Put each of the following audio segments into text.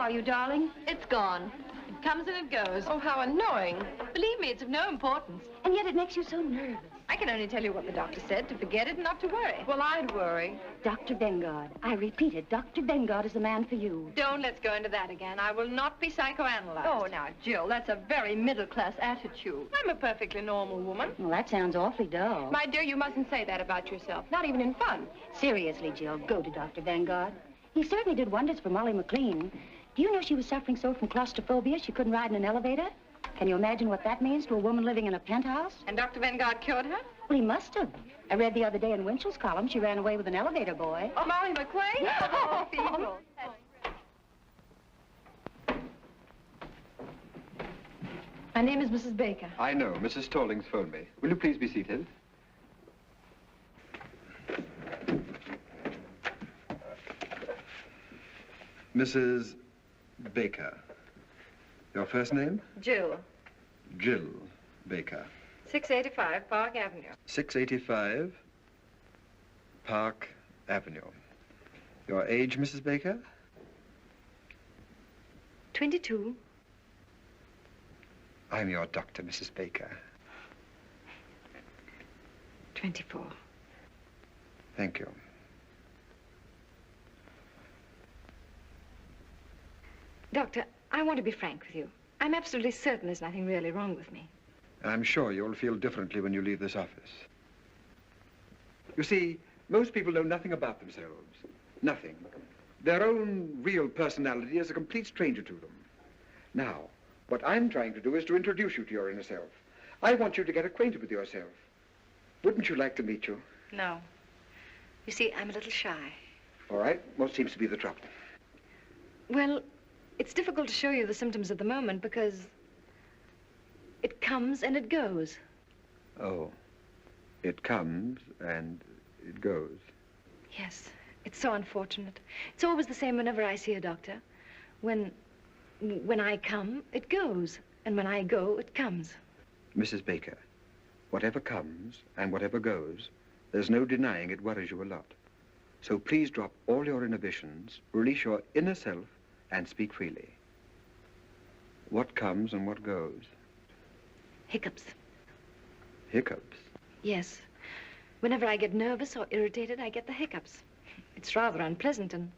are you, darling? It's gone. It comes and it goes. Oh, how annoying. Believe me, it's of no importance. And yet it makes you so nervous. I can only tell you what the doctor said, to forget it and not to worry. Well, I'd worry. Dr. Vengard. I repeat it, Dr. Vengard is the man for you. Don't let's go into that again. I will not be psychoanalyzed. Oh, now, Jill, that's a very middle-class attitude. I'm a perfectly normal woman. Well, that sounds awfully dull. My dear, you mustn't say that about yourself. Not even in fun. Seriously, Jill, go to Dr. Vengard. He certainly did wonders for Molly McLean. Do you know she was suffering so from claustrophobia she couldn't ride in an elevator? Can you imagine what that means to a woman living in a penthouse? And Dr. Vengard cured her? Well, he must have. I read the other day in Winchell's column she ran away with an elevator boy. Oh, Molly McLean? Oh, people. My name is Mrs. Baker. I know. Mrs. Stallings phoned me. Will you please be seated? Mrs. Baker. Your first name? Jill. Jill Baker. 685 Park Avenue. 685 Park Avenue. Your age, Mrs. Baker? 22. I'm your doctor, Mrs. Baker. 24. Thank you. Doctor, I want to be frank with you. I'm absolutely certain there's nothing really wrong with me. I'm sure you'll feel differently when you leave this office. You see, most people know nothing about themselves. Nothing. Their own real personality is a complete stranger to them. Now, what I'm trying to do is to introduce you to your inner self. I want you to get acquainted with yourself. Wouldn't you like to meet you? No. You see, I'm a little shy. All right. What seems to be the trouble? Well, it's difficult to show you the symptoms at the moment because it comes and it goes. Oh. It comes and it goes. Yes. It's so unfortunate. It's always the same whenever I see a doctor. When I come, it goes. And when I go, it comes. Mrs. Baker, whatever comes and whatever goes, there's no denying it worries you a lot. So please drop all your inhibitions, release your inner self, and speak freely. What comes and what goes? Hiccups. Hiccups? Yes. Whenever I get nervous or irritated, I get the hiccups. It's rather unpleasant and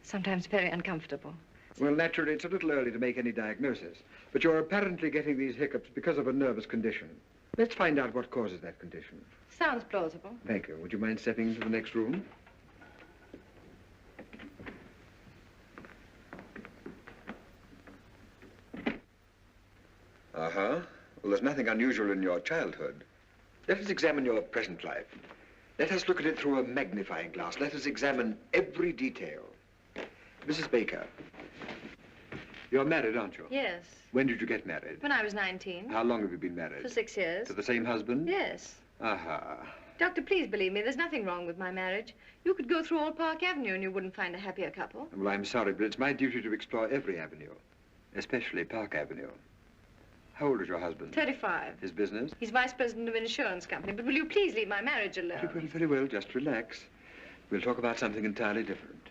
sometimes very uncomfortable. Well, naturally, it's a little early to make any diagnosis, but you're apparently getting these hiccups because of a nervous condition. Let's find out what causes that condition. Sounds plausible. Thank you. Would you mind stepping into the next room? Uh-huh. Well, there's nothing unusual in your childhood. Let us examine your present life. Let us look at it through a magnifying glass. Let us examine every detail. Mrs. Baker, you're married, aren't you? Yes. When did you get married? When I was 19. How long have you been married? For 6 years. To the same husband? Yes. Aha. Doctor, please believe me, there's nothing wrong with my marriage. You could go through all Park Avenue and you wouldn't find a happier couple. Well, I'm sorry, but it's my duty to explore every avenue, especially Park Avenue. How old is your husband? 35. His business? He's vice president of an insurance company. But will you please leave my marriage alone? Very well, very well. Just relax. We'll talk about something entirely different.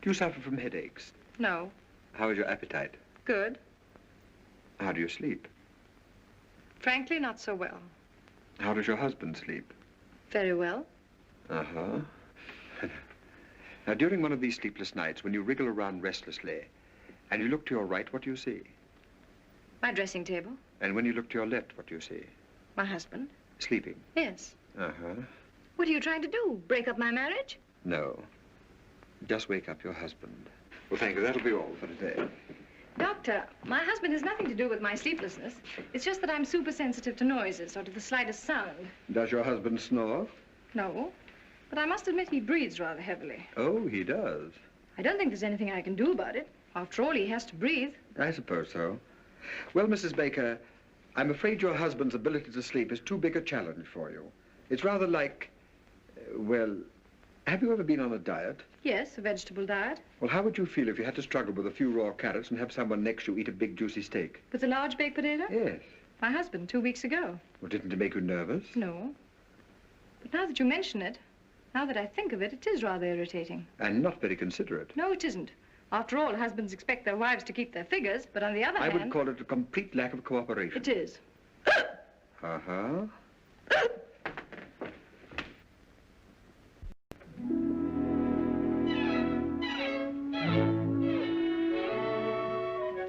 Do you suffer from headaches? No. How is your appetite? Good. How do you sleep? Frankly, not so well. How does your husband sleep? Very well. Uh-huh. Now, during one of these sleepless nights, when you wriggle around restlessly, and you look to your right, what do you see? My dressing table. And when you look to your left, what do you see? My husband. Sleeping? Yes. Uh-huh. What are you trying to do? Break up my marriage? No. Just wake up your husband. Well, thank you. That'll be all for today. Doctor, my husband has nothing to do with my sleeplessness. It's just that I'm super sensitive to noises or to the slightest sound. Does your husband snore? No. But I must admit he breathes rather heavily. Oh, he does. I don't think there's anything I can do about it. After all, he has to breathe. I suppose so. Well, Mrs. Baker, I'm afraid your husband's ability to sleep is too big a challenge for you. It's rather like, well, have you ever been on a diet? Yes, a vegetable diet. Well, how would you feel if you had to struggle with a few raw carrots and have someone next to you eat a big, juicy steak? With a large baked potato? Yes. My husband, 2 weeks ago. Well, didn't it make you nervous? No. But now that you mention it, now that I think of it, it is rather irritating. And not very considerate. No, it isn't. After all, husbands expect their wives to keep their figures, but on the other hand... I would call it a complete lack of cooperation. It is. Uh-huh.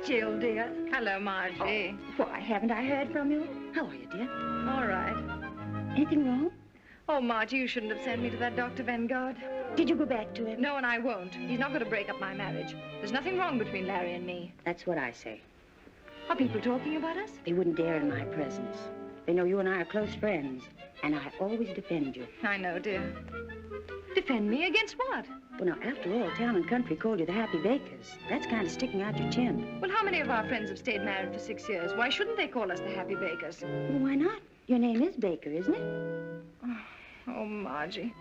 Jill, dear. Hello, Margie. Why, haven't I heard from you? How are you, dear? All right. Anything wrong? Oh, Margie, you shouldn't have sent me to that Dr. Vanguard. Did you go back to him? No, and I won't. He's not going to break up my marriage. There's nothing wrong between Larry and me. That's what I say. Are people talking about us? They wouldn't dare in my presence. They know you and I are close friends, and I always defend you. I know, dear. Defend me against what? Well, now, after all, town and country called you the Happy Bakers. That's kind of sticking out your chin. Well, how many of our friends have stayed married for 6 years? Why shouldn't they call us the Happy Bakers? Well, why not? Your name is Baker, isn't it? Oh, Margie.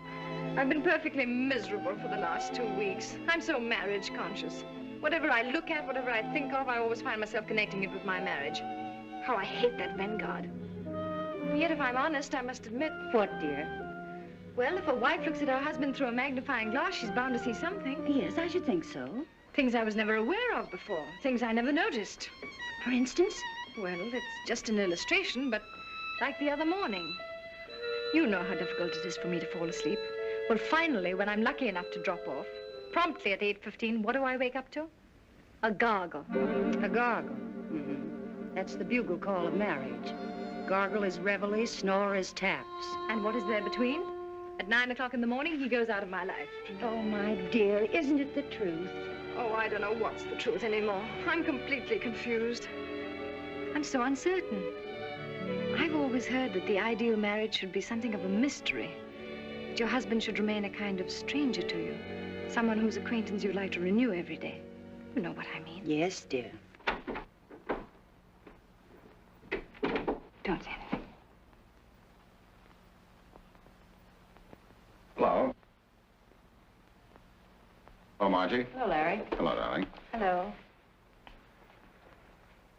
I've been perfectly miserable for the last 2 weeks. I'm so marriage conscious. Whatever I look at, whatever I think of, I always find myself connecting it with my marriage. How I hate that Vanguard. Yet, if I'm honest, I must admit... What, dear? Well, if a wife looks at her husband through a magnifying glass, she's bound to see something. Yes, I should think so. Things I was never aware of before. Things I never noticed. For instance? Well, it's just an illustration, but like the other morning. You know how difficult it is for me to fall asleep. Well, finally, when I'm lucky enough to drop off, promptly at 8:15, what do I wake up to? A gargle. A gargle? Mm-hmm. That's the bugle call of marriage. Gargle is reveille, snore is taps. And what is there between? At 9 o'clock in the morning, he goes out of my life. Oh, my dear, isn't it the truth? Oh, I don't know what's the truth anymore. I'm completely confused. I'm so uncertain. I've always heard that the ideal marriage should be something of a mystery. That your husband should remain a kind of stranger to you. Someone whose acquaintance you'd like to renew every day. You know what I mean. Yes, dear. Don't say anything. Hello. Hello, Margie. Hello, Larry. Hello, darling. Hello.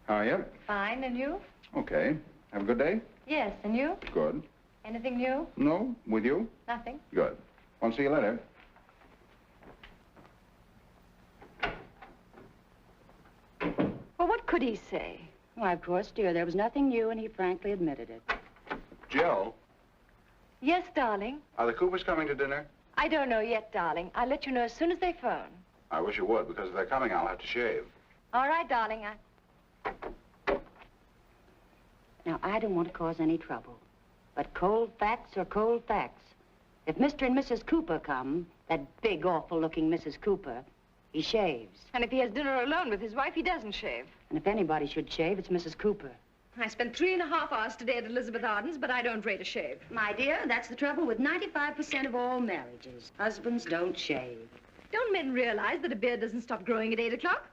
How are you? Fine, and you? Okay. Have a good day? Yes, and you? Good. Anything new? No? With you? Nothing. Good. Want to see you later. Well, what could he say? Why, of course, dear, there was nothing new, and he frankly admitted it. Jill, Yes, darling. are the Coopers coming to dinner? I don't know yet, darling. I'll let you know as soon as they phone. I wish you would, because if they're coming, I'll have to shave. All right, darling. Now, I don't want to cause any trouble, but cold facts are cold facts. If Mr. and Mrs. Cooper come, that big, awful-looking Mrs. Cooper, he shaves. And if he has dinner alone with his wife, he doesn't shave. And if anybody should shave, it's Mrs. Cooper. I spent 3.5 hours today at Elizabeth Arden's, but I don't rate a shave. My dear, that's the trouble with 95% of all marriages. Husbands don't shave. Don't men realize that a beard doesn't stop growing at 8 o'clock?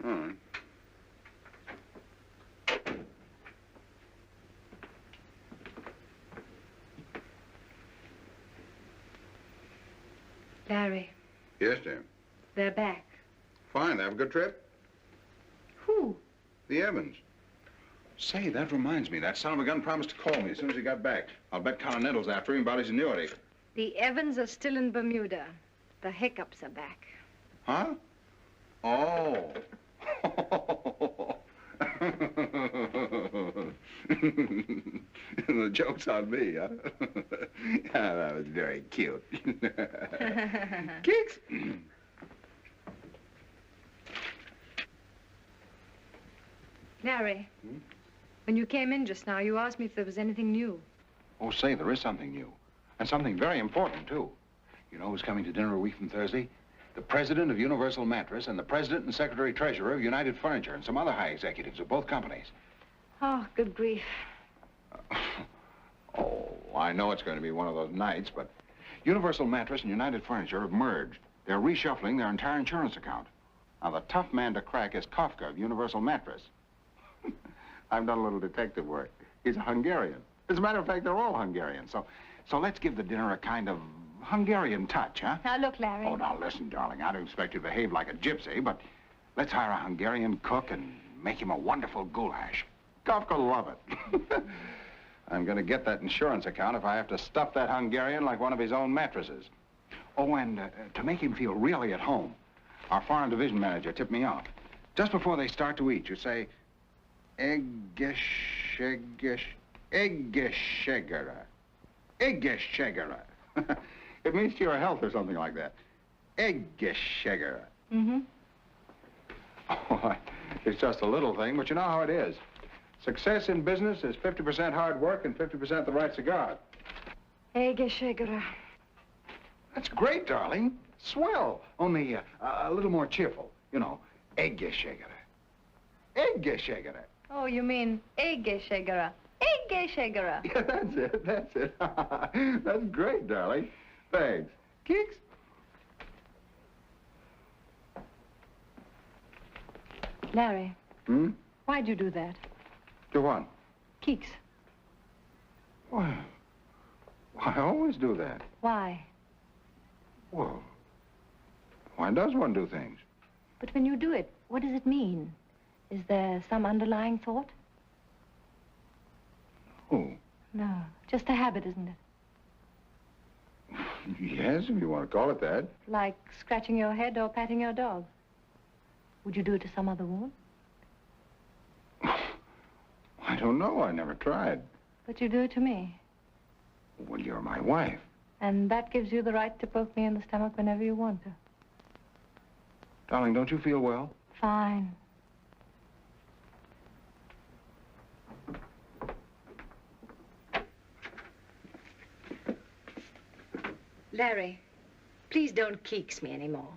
All right. Larry, Yes, dear. they're back. Fine. Have a good trip? Who? The Evans. Say, that reminds me. That son of a gun promised to call me as soon as he got back. I'll bet Continental's after him about his annuity. The Evans are still in Bermuda. The Hiccups are back. Huh? Oh. The joke's on me, huh? Ah, that was very cute. Kicks. Larry, when you came in just now, you asked me if there was anything new. Oh, say, there is something new. And something very important, too. You know who's coming to dinner a week from Thursday? The president of Universal Mattress and the president and secretary-treasurer of United Furniture and some other high executives of both companies. Oh, good grief. Oh, I know it's going to be one of those nights, but Universal Mattress and United Furniture have merged. They're reshuffling their entire insurance account. Now, the tough man to crack is Kafka of Universal Mattress. I've done a little detective work. He's a Hungarian. As a matter of fact, they're all Hungarian. So let's give the dinner a kind of Hungarian touch, huh? Now, look, Larry. Oh, now, listen, darling. I don't expect you to behave like a gypsy, but let's hire a Hungarian cook and make him a wonderful goulash. Kafka will love it. I'm going to get that insurance account if I have to stuff that Hungarian like one of his own mattresses. Oh, and to make him feel really at home, our foreign division manager tipped me off. Just before they start to eat, you say, Eggeschegera. Eggeschegera. It means to your health or something like that. Eggeschegera. Mm-hmm. Oh, it's just a little thing, but you know how it is. Success in business is 50% hard work and 50% the right cigar. Eggeschegera. That's great, darling. Swell. Only a little more cheerful. You know, Eggeschegera. Eggeschegera. Oh, you mean Eggeschegera. Eggeschegera. Yeah, that's it. That's it. That's great, darling. Thanks. Kicks? Larry. Hmm? Why'd you do that? Do what? Keeks. Why, I always do that. Why? Well, why does one do things? But when you do it, what does it mean? Is there some underlying thought? Oh. No, just a habit, isn't it? Yes, if you want to call it that. Like scratching your head or patting your dog. Would you do it to some other woman? I don't know. I never tried. But you do it to me. Well, you're my wife. And that gives you the right to poke me in the stomach whenever you want to. Darling, don't you feel well? Fine. Larry, please don't keeks me anymore.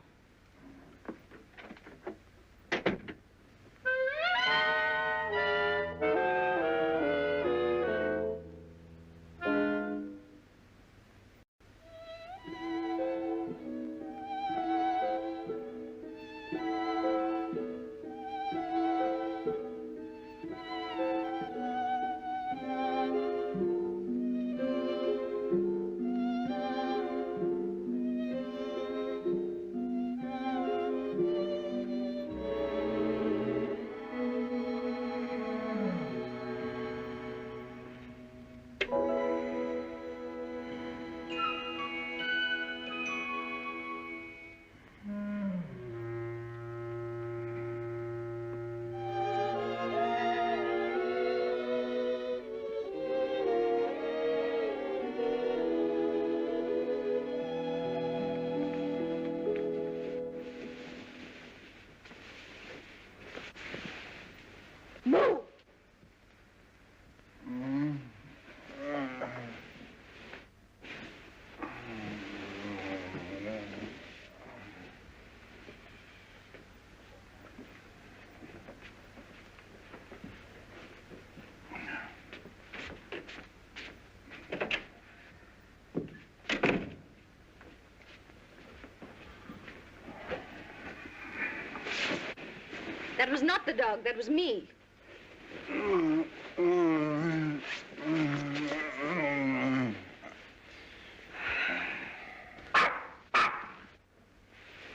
That was not the dog, that was me.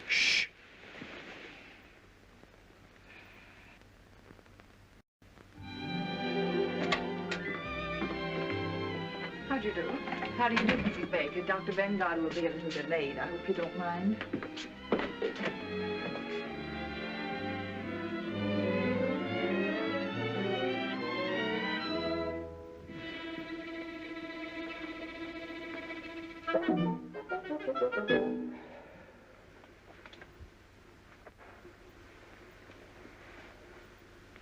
Shh. How do you do? How do you do, Mrs. Baker? Dr. Vanguard will be a little delayed. I hope you don't mind.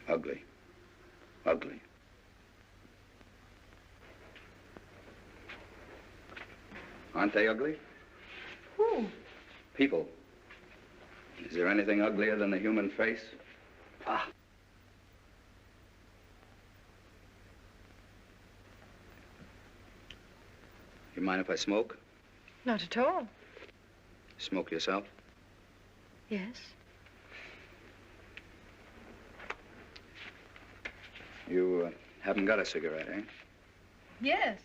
Ugly. Ugly. Aren't they ugly? Who? People. Is there anything uglier than the human face? Ah. You mind if I smoke? Not at all. Smoke yourself? Yes. You haven't got a cigarette, eh? Yes.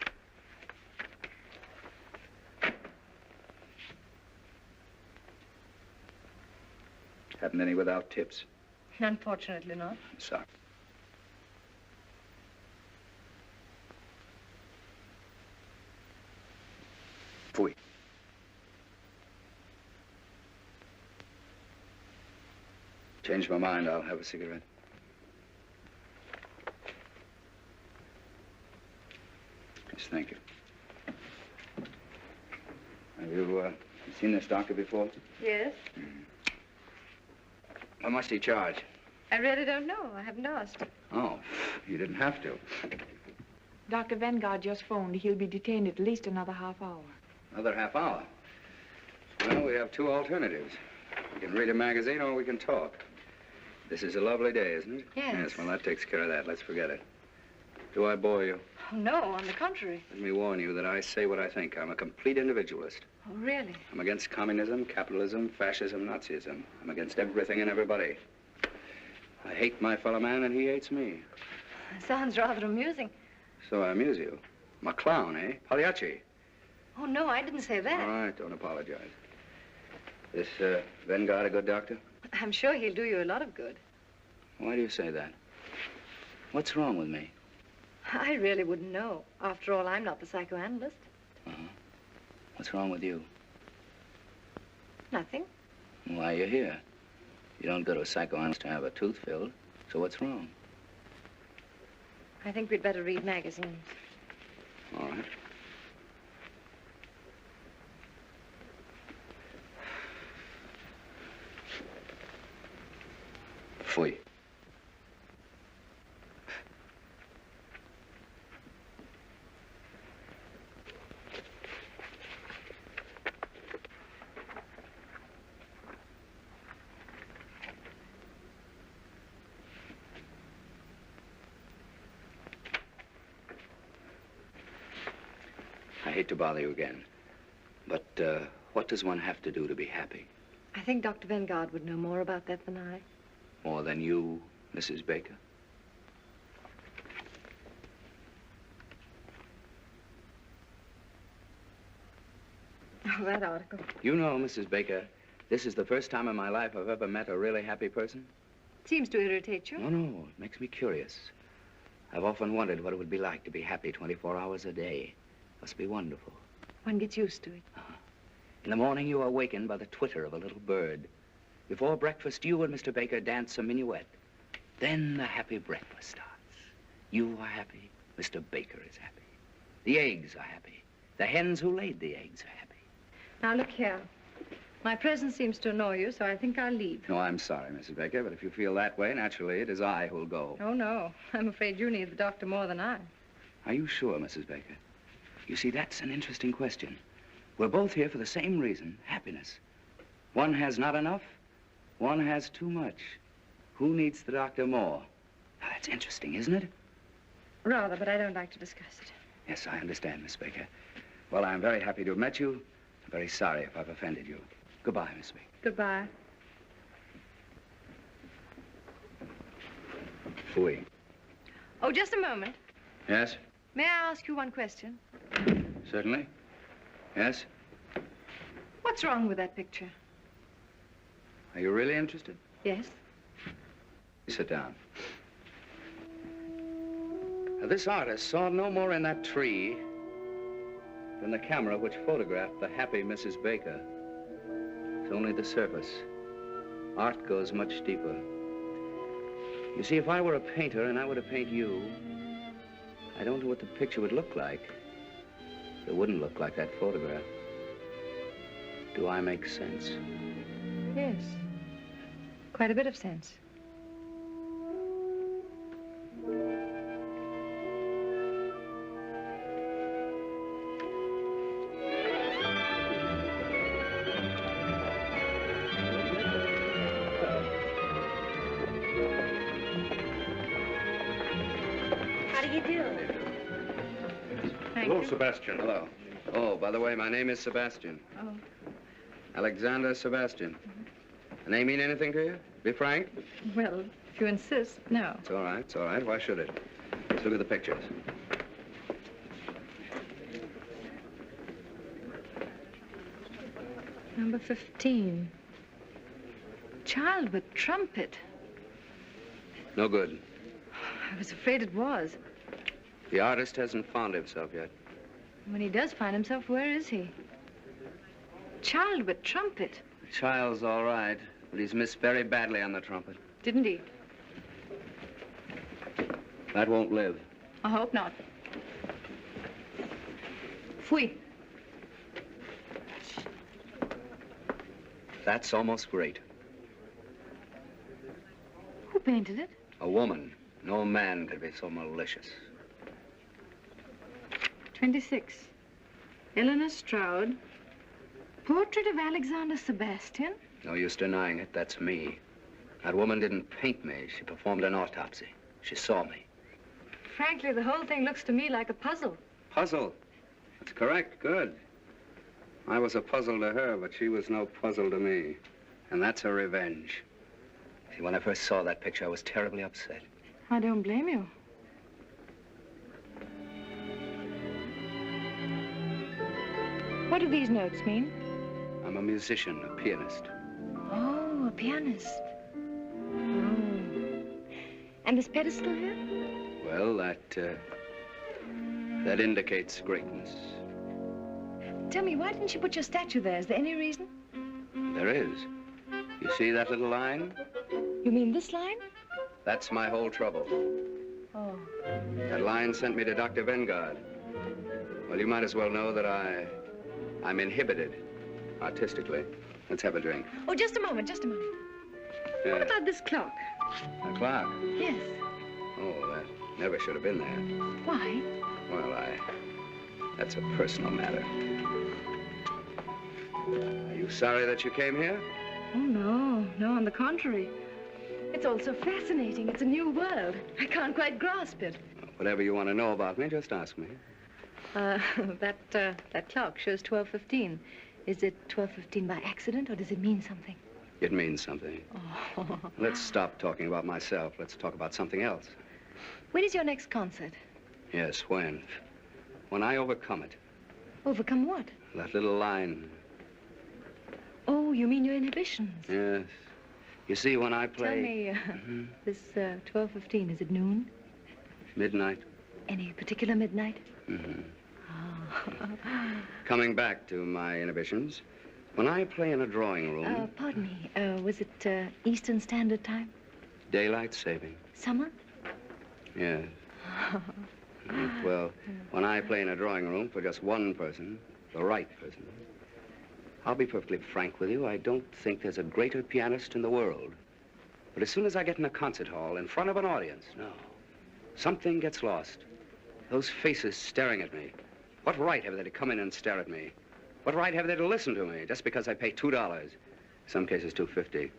Haven't any without tips? Unfortunately not. Sorry. changed my mind. I'll have a cigarette. Yes, thank you. Have you seen this doctor before? Yes? How much do you charge? I really don't know. I haven't asked. Oh, you didn't have to. Dr. Vanguard just phoned. He'll be detained at least another half hour. Another half hour? Well, we have two alternatives. We can read a magazine or we can talk. This is a lovely day, isn't it? Yes. Yes, well, that takes care of that. Let's forget it. Do I bore you? Oh, no, on the contrary. Let me warn you that I say what I think. I'm a complete individualist. Oh, really? I'm against communism, capitalism, fascism, Nazism. I'm against everything and everybody. I hate my fellow man and he hates me. Sounds rather amusing. So I amuse you. I'm a clown, eh? Pagliacci. Oh, no, I didn't say that. All right, don't apologize. This Vanguard a good doctor? I'm sure he'll do you a lot of good. Why do you say that? What's wrong with me? I really wouldn't know. After all, I'm not the psychoanalyst. Uh-huh. What's wrong with you? Nothing. Why are you here? You don't go to a psychoanalyst to have a tooth filled. So what's wrong? I think we'd better read magazines. All right. Fui. I hate to bother you again, but what does one have to do to be happy? I think Dr. Vanguard would know more about that than I. More than you, Mrs. Baker? Oh, that article. You know, Mrs. Baker, this is the first time in my life I've ever met a really happy person. Seems to irritate you. No, no, it makes me curious. I've often wondered what it would be like to be happy 24 hours a day. Must be wonderful. One gets used to it. In the morning, you are awakened by the twitter of a little bird. Before breakfast, you and Mr. Baker dance a minuet. Then the happy breakfast starts. You are happy. Mr. Baker is happy. The eggs are happy. The hens who laid the eggs are happy. Now, look here. My presence seems to annoy you, so I think I'll leave. No, I'm sorry, Mrs. Baker, but if you feel that way, naturally, it is I who'll go. Oh, no. I'm afraid you need the doctor more than I. Are you sure, Mrs. Baker? You see, that's an interesting question. We're both here for the same reason, happiness. One has not enough, one has too much. Who needs the doctor more? Now, that's interesting, isn't it? Rather, but I don't like to discuss it. Yes, I understand, Miss Baker. Well, I'm very happy to have met you. I'm very sorry if I've offended you. Goodbye, Miss Baker. Goodbye. Fui. Oh, just a moment. Yes? May I ask you one question? Certainly. Yes? What's wrong with that picture? Are you really interested? Yes. Sit down. Now, this artist saw no more in that tree than the camera which photographed the happy Mrs. Baker. It's only the surface. Art goes much deeper. You see, if I were a painter and I were to paint you, I don't know what the picture would look like. It wouldn't look like that photograph. Do I make sense? Yes. Quite a bit of sense. How do you do? Thank Hello, you. Sebastian. Hello. Oh, by the way, my name is Sebastian. Oh. Alexander Sebastian. The name mean anything to you? Be frank. Well, if you insist, no. It's all right. It's all right. Why should it? Let's look at the pictures. Number 15. Child with trumpet. No good. I was afraid it was. The artist hasn't found himself yet. When he does find himself, where is he? Child with trumpet. The child's all right. but he's missed very badly on the trumpet. Didn't he? That won't live. I hope not. Fui. That's almost great. Who painted it? A woman. No man could be so malicious. 26. Eleanor Stroud. Portrait of Alexander Sebastian. No use denying it. That's me. That woman didn't paint me. She performed an autopsy. She saw me. Frankly, the whole thing looks to me like a puzzle. Puzzle. That's correct. Good. I was a puzzle to her, but she was no puzzle to me. And that's her revenge. See, when I first saw that picture, I was terribly upset. I don't blame you. What do these notes mean? I'm a musician, a pianist. Oh, a pianist. Oh. And this pedestal here? Well, that indicates greatness. Tell me, why didn't you put your statue there? Is there any reason? There is. You see that little line? You mean this line? That's my whole trouble. Oh. That line sent me to Dr. Vanguard. Well, you might as well know that I'm inhibited artistically. Let's have a drink. Oh, just a moment, just a moment. Yeah. What about this clock? A clock? Yes. Oh, that never should have been there. Why? Well, that's a personal matter. Are you sorry that you came here? Oh, no. No, on the contrary. It's all so fascinating. It's a new world. I can't quite grasp it. Whatever you want to know about me, just ask me. That clock shows 12:15. Is it 12:15 by accident, or does it mean something? It means something. Oh. Let's stop talking about myself. Let's talk about something else. When is your next concert? Yes, when? When I overcome it. Overcome what? That little line. Oh, you mean your inhibitions? Yes. You see, when I play... Tell me, this 12:15, is it noon? Midnight. Any particular midnight? Mm-hmm. Oh. Coming back to my inhibitions, when I play in a drawing room... Pardon me, was it Eastern Standard Time? Daylight saving. Summer? Yes. Well, when I play in a drawing room for just one person, the right person, I'll be perfectly frank with you, I don't think there's a greater pianist in the world. But as soon as I get in a concert hall in front of an audience, no, something gets lost. Those faces staring at me. What right have they to come in and stare at me? What right have they to listen to me just because I pay $2? Some cases $2.50.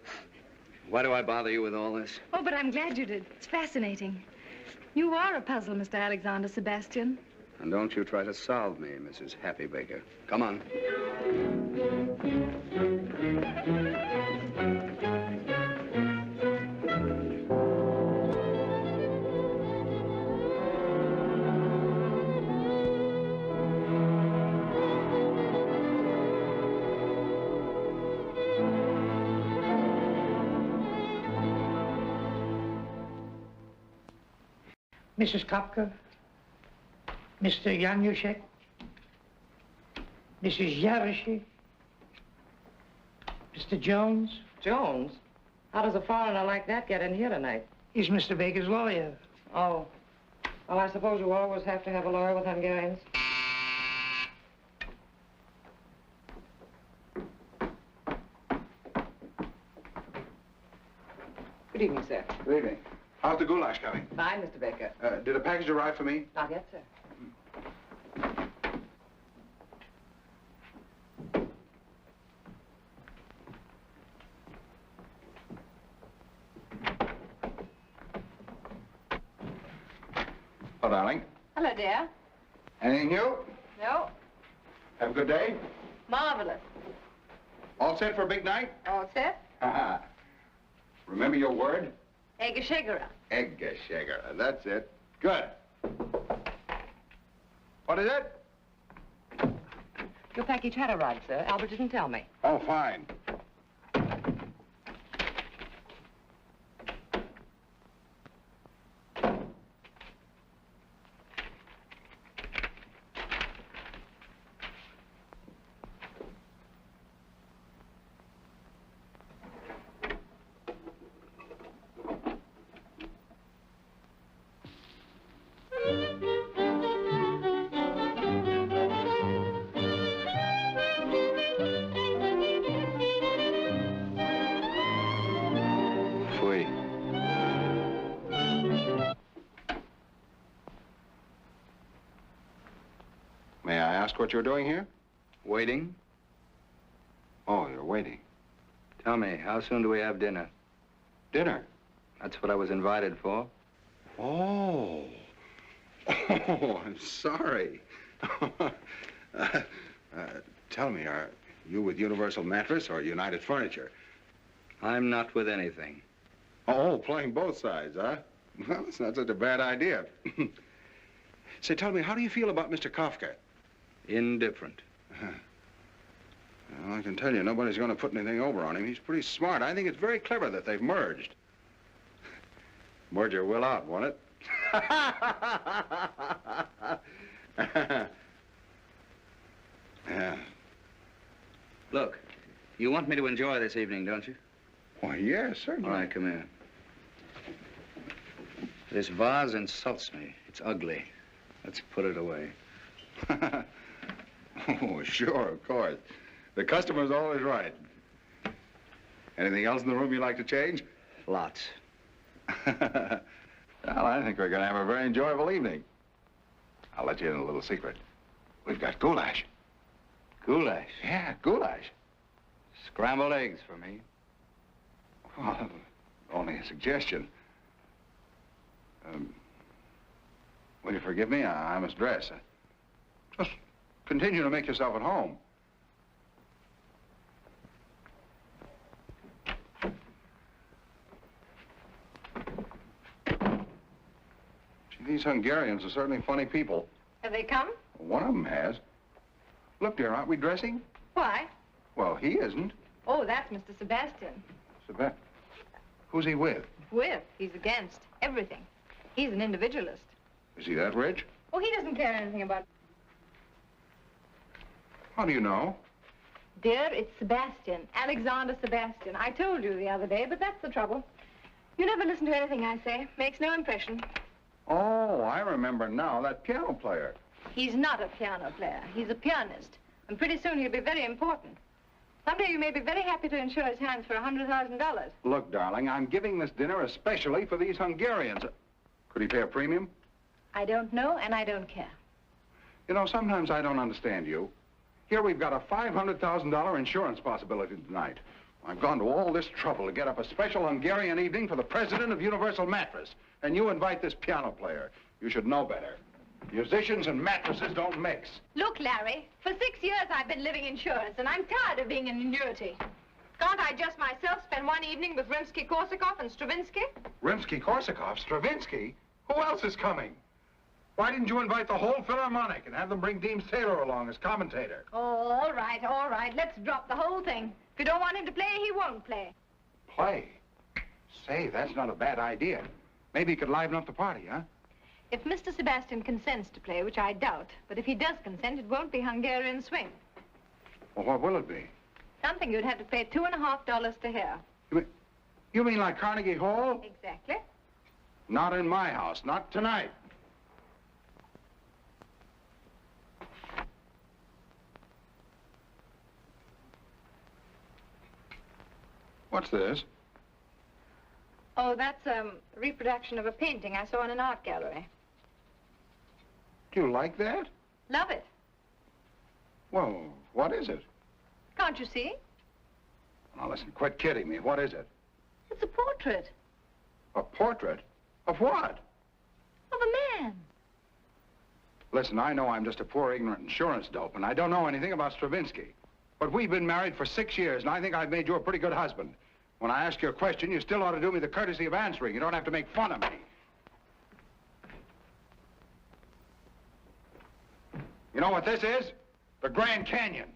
Why do I bother you with all this? Oh, but I'm glad you did. It's fascinating. You are a puzzle, Mr. Alexander Sebastian. And don't you try to solve me, Mrs. Happy Baker. Come on. Mrs. Kopka, Mr. Yanushek, Mrs. Yaroshi, Mr. Jones. Jones? How does a foreigner like that get in here tonight? He's Mr. Baker's lawyer. Oh. Well, I suppose you always have to have a lawyer with Hungarians. Good evening, sir. Good evening. How's the goulash coming? Fine, Mr. Baker. Did a package arrive for me? Not yet, sir. Oh, darling. Hello, dear. Anything new? No. Have a good day. Marvelous. All set for a big night? All set? Ha-ha. Remember your word? Egeshegara. Egeshegara. That's it. Good. What is it? Your package had arrived, sir. Albert didn't tell me. Oh, fine. asked what you're doing here? Waiting? Oh, you're waiting. Tell me, how soon do we have dinner? Dinner? That's what I was invited for. Oh. Oh, I'm sorry. Tell me, are you with Universal Mattress or United Furniture? I'm not with anything. Oh, playing both sides, huh? Well, it's not such a bad idea. Say, tell me, how do you feel about Mr. Kafka? Indifferent. Well, I can tell you, nobody's going to put anything over on him. He's pretty smart. I think it's very clever that they've merged. Merger will out, won't it? Yeah. Look, you want me to enjoy this evening, don't you? Why, yes, certainly. All right, come here. This vase insults me. It's ugly. Let's put it away. Oh, sure, of course. The customer's always right. Anything else in the room you'd like to change? Lots. Well, I think we're going to have a very enjoyable evening. I'll let you in a little secret. We've got goulash. Goulash? Yeah, goulash. Scrambled eggs for me. Well, only a suggestion. Will you forgive me? I must dress. Just continue to make yourself at home. Gee, these Hungarians are certainly funny people. Have they come? One of them has. Look, dear, aren't we dressing? Why? Well, he isn't. Oh, that's Mr. Sebastian. Sebastian. Who's he with? With. He's against everything. He's an individualist. Is he that rich? Oh, he doesn't care anything about... How do you know? Dear, it's Sebastian. Alexander Sebastian. I told you the other day, but that's the trouble. You never listen to anything I say. Makes no impression. Oh, I remember now. That piano player. He's not a piano player. He's a pianist. And pretty soon he'll be very important. Someday you may be very happy to insure his hands for $100,000. Look, darling, I'm giving this dinner especially for these Hungarians. Could he pay a premium? I don't know, and I don't care. You know, sometimes I don't understand you. Here we've got a $500,000 insurance possibility tonight. I've gone to all this trouble to get up a special Hungarian evening for the president of Universal Mattress. And you invite this piano player. You should know better. Musicians and mattresses don't mix. Look, Larry, for 6 years I've been living insurance, and I'm tired of being an annuity. Can't I just myself spend one evening with Rimsky-Korsakov and Stravinsky? Rimsky-Korsakov? Stravinsky? Who else is coming? Why didn't you invite the whole Philharmonic and have them bring Dean Taylor along as commentator? Oh, all right, all right. Let's drop the whole thing. If you don't want him to play, he won't play. Play? Say, that's not a bad idea. Maybe he could liven up the party, huh? If Mr. Sebastian consents to play, which I doubt, but if he does consent, it won't be Hungarian swing. Well, what will it be? Something you'd have to pay $2.50 to hear. You mean like Carnegie Hall? Exactly. Not in my house, not tonight. What's this? Oh, that's a reproduction of a painting I saw in an art gallery. Do you like that? Love it. Well, what is it? Can't you see? Now, listen, quit kidding me. What is it? It's a portrait. A portrait? Of what? Of a man. Listen, I know I'm just a poor, ignorant insurance dope, and I don't know anything about Stravinsky. But we've been married for 6 years, and I think I've made you a pretty good husband. When I ask you a question, you still ought to do me the courtesy of answering. You don't have to make fun of me. You know what this is? The Grand Canyon.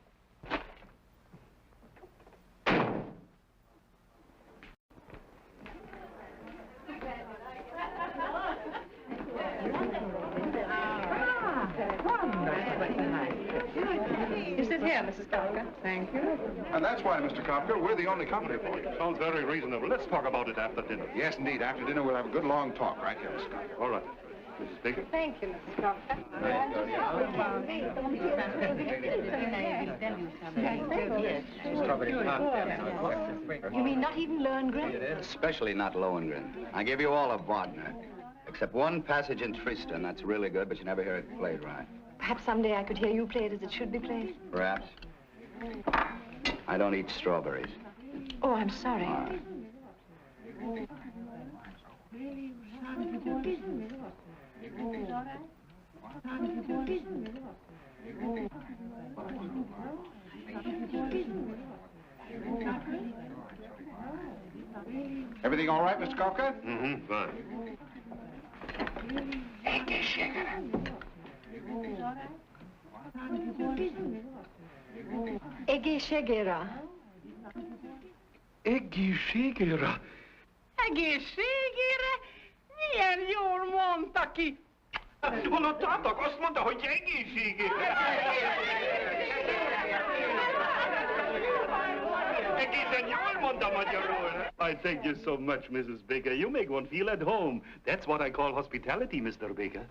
You sit here, Mrs. Kafka. Thank you. And that's why, Mr. Kafka, we're the only company for you. Sounds very reasonable. Let's talk about it after dinner. Yes, indeed. After dinner, we'll have a good long talk right here, Mr. Kafka. All right. Mrs. Baker? Thank you, Mrs. Kafka. You mean not even Lohengrin? Especially not Lohengrin. I give you all of Wagner. Except one passage in Tristan that's really good, but you never hear it played right. Perhaps someday I could hear you play it as it should be played. Perhaps. I don't eat strawberries. Oh, I'm sorry. All right. Everything all right, Mr. Kafka? Mm-hmm, fine. Egészségére. Egészségére. Egészségére? Milyen jól mondta ki. Hallottátok? Azt mondta, hogy egészségére. Egészen jól mondta magyarul. I thank you so much, Mrs. Baker. You make one feel at home. That's what I call hospitality, Mr. Baker.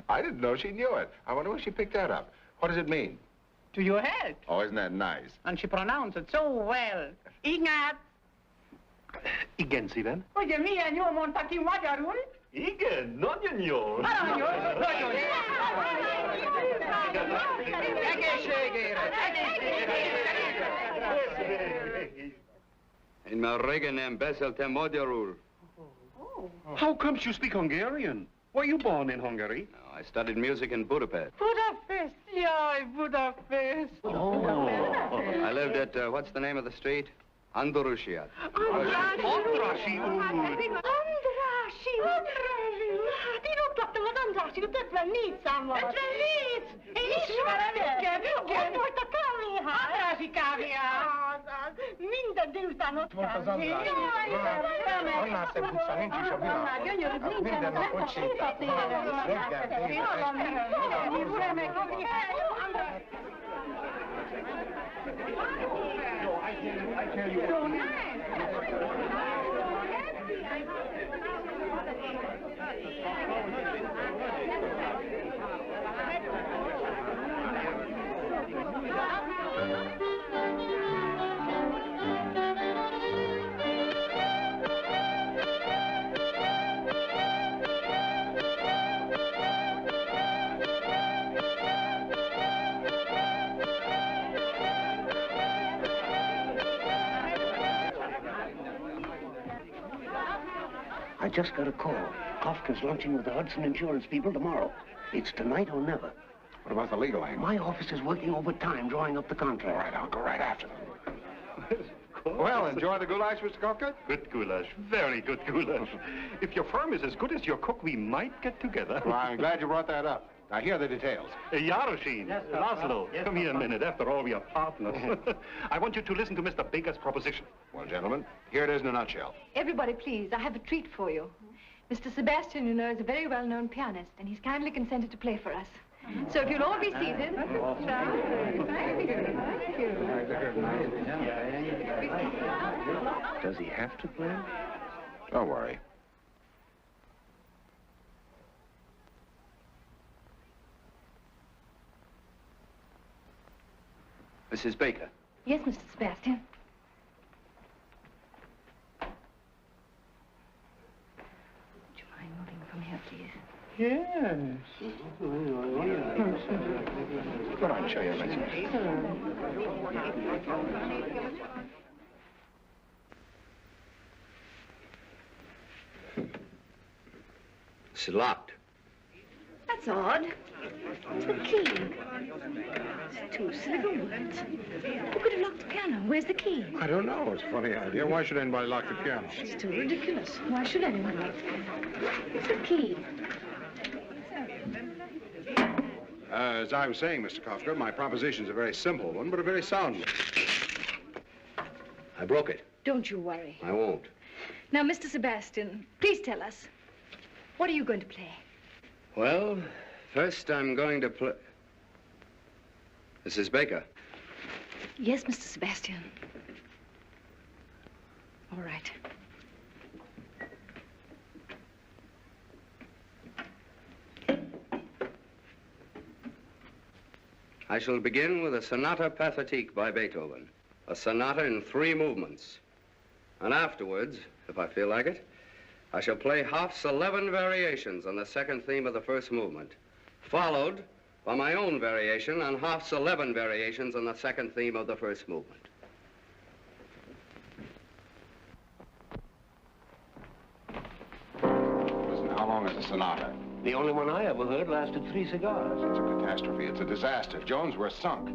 I didn't know she knew it. I wonder where she picked that up. What does it mean? To your health. Oh, isn't that nice? And she pronounced it so well. Ignát! Igen, szívem. Ugye milyen jól mondta ki magyarul? Igen, nagyon jól. Nagyon jól. Nagyon jól. Egészségére! Én már régen nem beszéltem magyarul. How comes you speak Hungarian? Were you born in Hungary? No, I studied music in Budapest. Budapest. Jaj, Budapest. Oh. I lived at, what's the name of the street? Andorushiat. Andrassy úr. Andrássy. Hát én ott laktam az Andrássy, 54 számmal. 54? Én ismerem őket. Igen. Ott volt a kávéház. Andrássy kávéház. Minden délután ott volt az Andrássy. Annál szebb utca nincs is a világon. Minden nap ott sétálunk. Reggel, I just got a call. Kafka's lunching with the Hudson Insurance people tomorrow. It's tonight or never. What about the legal angle? My office is working overtime, drawing up the contract. All right, I'll go right after them. Well, enjoy the goulash, Mr. Kafka? Good goulash. Very good goulash. If your firm is as good as your cook, we might get together. Well, I'm glad you brought that up. Now, here are the details. Yaroshin, Laszlo, come here a minute. After all, we are partners. I want you to listen to Mr. Baker's proposition. Well, gentlemen, here it is in a nutshell. Everybody, please, I have a treat for you. Mr. Sebastian, you know, is a very well-known pianist, and he's kindly consented to play for us. So if you'll all be seated. Thank you. Does he have to play? Don't worry. Mrs. Baker. Yes, Mr. Sebastian. Would you mind moving from here, please? Yes. Go on, show your message. It's locked. That's odd. It's the key. It's two silver words. Who could have locked the piano? Where's the key? I don't know. It's a funny idea. Why should anybody lock the piano? It's too ridiculous. Why should anyone lock the piano? It's the key. As I was saying, Mr. Kafka, my proposition's a very simple one, but a very sound one. I broke it. Don't you worry. I won't. Now, Mr. Sebastian, please tell us, what are you going to play? Well, first I'm going to play... Mrs. Baker. Yes, Mr. Sebastian. All right. I shall begin with a Sonata Pathétique by Beethoven. A sonata in 3 movements. And afterwards, if I feel like it, I shall play Hoff's 11 variations on the second theme of the first movement, followed for my own variation on Hoff's 11 variations on the second theme of the first movement. Listen, how long is the sonata? The only one I ever heard lasted 3 cigars. It's a catastrophe. It's a disaster. If Jones were sunk.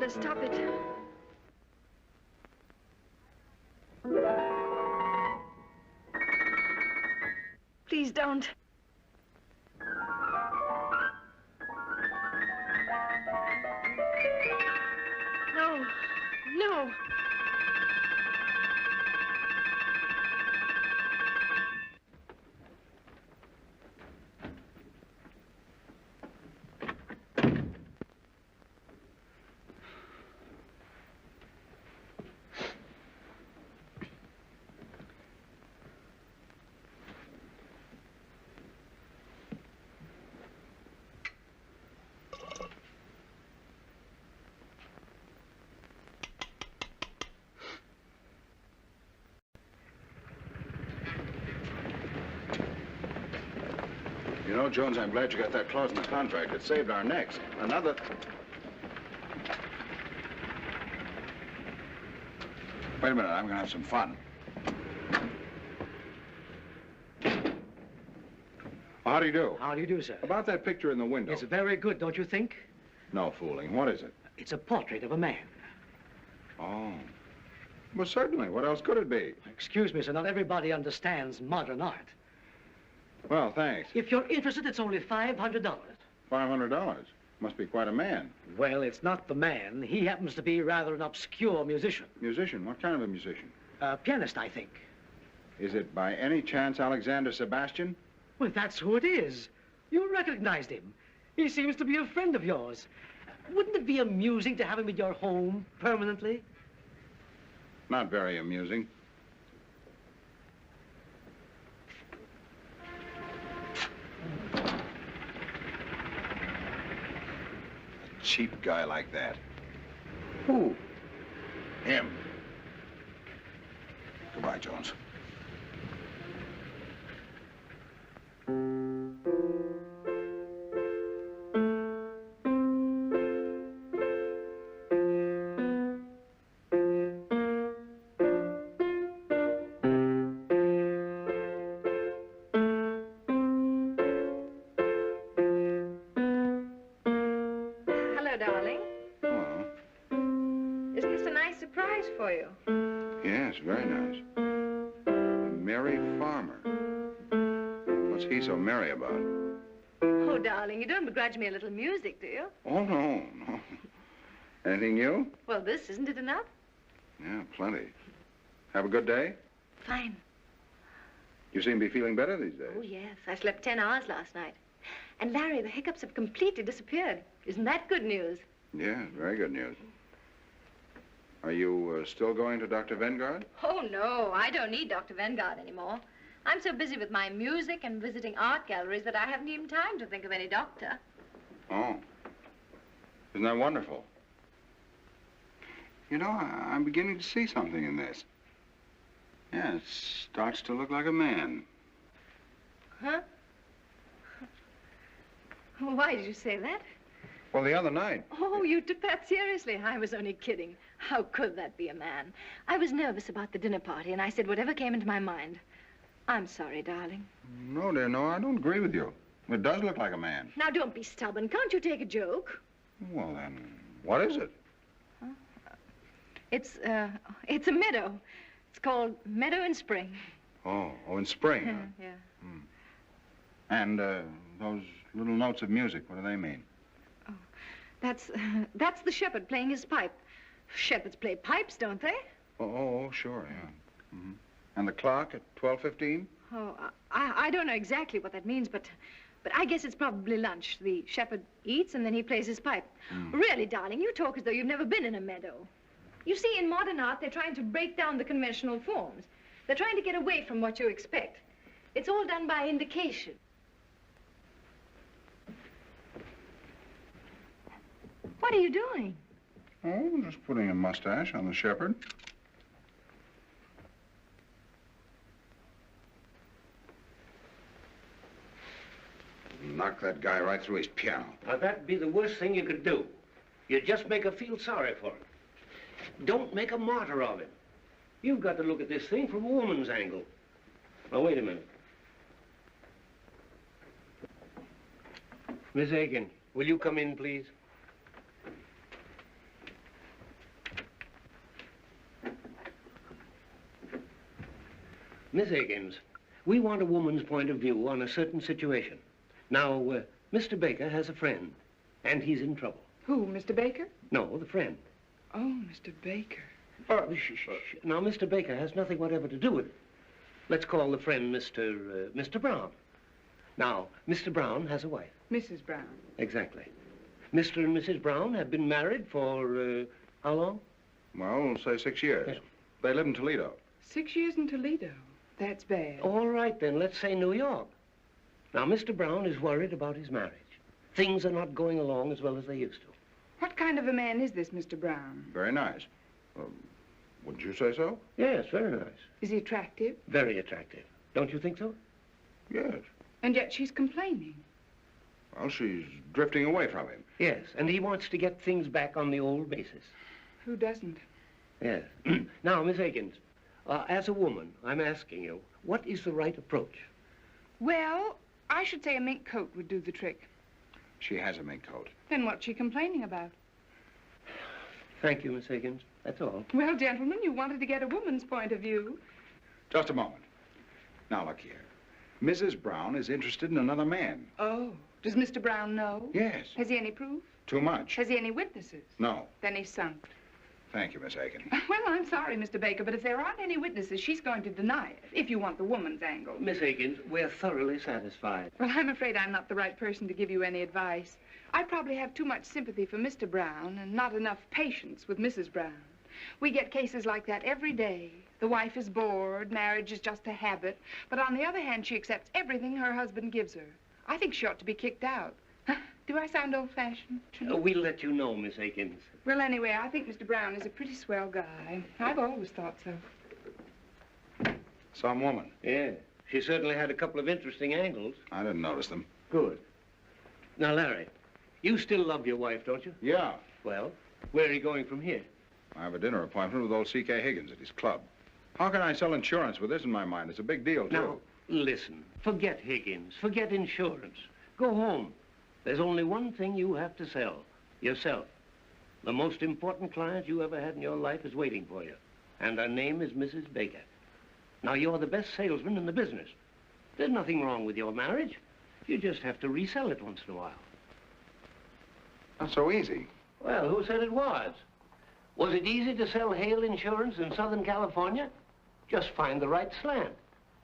Stop it. Please don't. No. No. You know, Jones, I'm glad you got that clause in the contract. It saved our necks. Another... Wait a minute, I'm gonna have some fun. Well, how do you do? How do you do, sir? About that picture in the window. It's very good, don't you think? No fooling. What is it? It's a portrait of a man. Oh. Well, certainly. What else could it be? Excuse me, sir, not everybody understands modern art. Well, thanks. If you're interested, it's only $500. $500? Must be quite a man. Well, it's not the man. He happens to be rather an obscure musician. Musician? What kind of a musician? A pianist, I think. Is it by any chance Alexander Sebastian? Well, that's who it is. You recognized him. He seems to be a friend of yours. Wouldn't it be amusing to have him in your home permanently? Not very amusing. A cheap guy like that. Who? Him. Goodbye, Jones. Begrudge me a little music, do you? Oh, no, no. Anything new? Well, this, isn't it enough? Yeah, plenty. Have a good day? Fine. You seem to be feeling better these days. Oh, yes. I slept 10 hours last night. And, Larry, the hiccups have completely disappeared. Isn't that good news? Yeah, very good news. Are you still going to Dr. Vanguard? Oh, no. I don't need Dr. Vanguard anymore. I'm so busy with my music and visiting art galleries that I haven't even time to think of any doctor. Oh. Isn't that wonderful? You know, I'm beginning to see something in this. Yeah, it starts to look like a man. Huh? Why did you say that? Well, the other night. Oh, you took that seriously. I was only kidding. How could that be a man? I was nervous about the dinner party, and I said whatever came into my mind. I'm sorry, darling. No, dear, no, I don't agree with you. It does look like a man. Now, don't be stubborn. Can't you take a joke? Well, then, what is it? Huh? It's a meadow. It's called Meadow in Spring. Oh, in spring, huh? Yeah. Hmm. And, those little notes of music, what do they mean? Oh, that's the shepherd playing his pipe. Shepherds play pipes, don't they? Oh, sure, yeah. Mm-hmm. And the clock at 12:15? Oh, I don't know exactly what that means, but I guess it's probably lunch. The shepherd eats and then he plays his pipe. Really, darling, you talk as though you've never been in a meadow. You see, in modern art, they're trying to break down the conventional forms. They're trying to get away from what you expect. It's all done by indication. What are you doing? Oh, just putting a mustache on the shepherd. Knock that guy right through his piano. Now, that'd be the worst thing you could do. You just make her feel sorry for him. Don't make a martyr of him. You've got to look at this thing from a woman's angle. Now, wait a minute. Miss Aiken, will you come in, please? Miss Higgins, we want a woman's point of view on a certain situation. Now, Mr. Baker has a friend, and he's in trouble. Who, Mr. Baker? No, the friend. Oh, Mr. Baker. Shh. Now, Mr. Baker has nothing whatever to do with it. Let's call the friend Mr. Brown. Now, Mr. Brown has a wife. Mrs. Brown. Exactly. Mr. and Mrs. Brown have been married for, how long? Well, say 6 years. Yeah. They live in Toledo. 6 years in Toledo. That's bad. All right, then, let's say New York. Now, Mr. Brown is worried about his marriage. Things are not going along as well as they used to. What kind of a man is this, Mr. Brown? Very nice. Wouldn't you say so? Yes, very nice. Is he attractive? Very attractive. Don't you think so? Yes. And yet she's complaining. Well, she's drifting away from him. Yes, and he wants to get things back on the old basis. Who doesn't? Yes. Now, Miss Higgins, as a woman, I'm asking you, what is the right approach? Well, I should say a mink coat would do the trick. She has a mink coat. Then what's she complaining about? Thank you, Miss Higgins. That's all. Well, gentlemen, you wanted to get a woman's point of view. Just a moment. Now, look here. Mrs. Brown is interested in another man. Oh. Does Mr. Brown know? Yes. Has he any proof? Too much. Has he any witnesses? No. Then he's sunk. Thank you, Miss Aiken. Well, I'm sorry, Mr. Baker, but if there aren't any witnesses, she's going to deny it, if you want the woman's angle. Miss Higgins, we're thoroughly satisfied. Well, I'm afraid I'm not the right person to give you any advice. I probably have too much sympathy for Mr. Brown and not enough patience with Mrs. Brown. We get cases like that every day. The wife is bored, marriage is just a habit, but on the other hand, she accepts everything her husband gives her. I think she ought to be kicked out. Do I sound old-fashioned? We'll let you know, Miss Aikens. Well, anyway, I think Mr. Brown is a pretty swell guy. I've always thought so. Some woman. Yeah. She certainly had a couple of interesting angles. I didn't notice them. Good. Now, Larry, you still love your wife, don't you? Yeah. Well, where are you going from here? I have a dinner appointment with old C.K. Higgins at his club. How can I sell insurance with this in my mind? It's a big deal, too. Now, listen. Forget Higgins. Forget insurance. Go home. There's only one thing you have to sell. Yourself. The most important client you ever had in your life is waiting for you. And her name is Mrs. Baker. Now, you're the best salesman in the business. There's nothing wrong with your marriage. You just have to resell it once in a while. Not so easy. Well, who said it was? Was it easy to sell hail insurance in Southern California? Just find the right slant.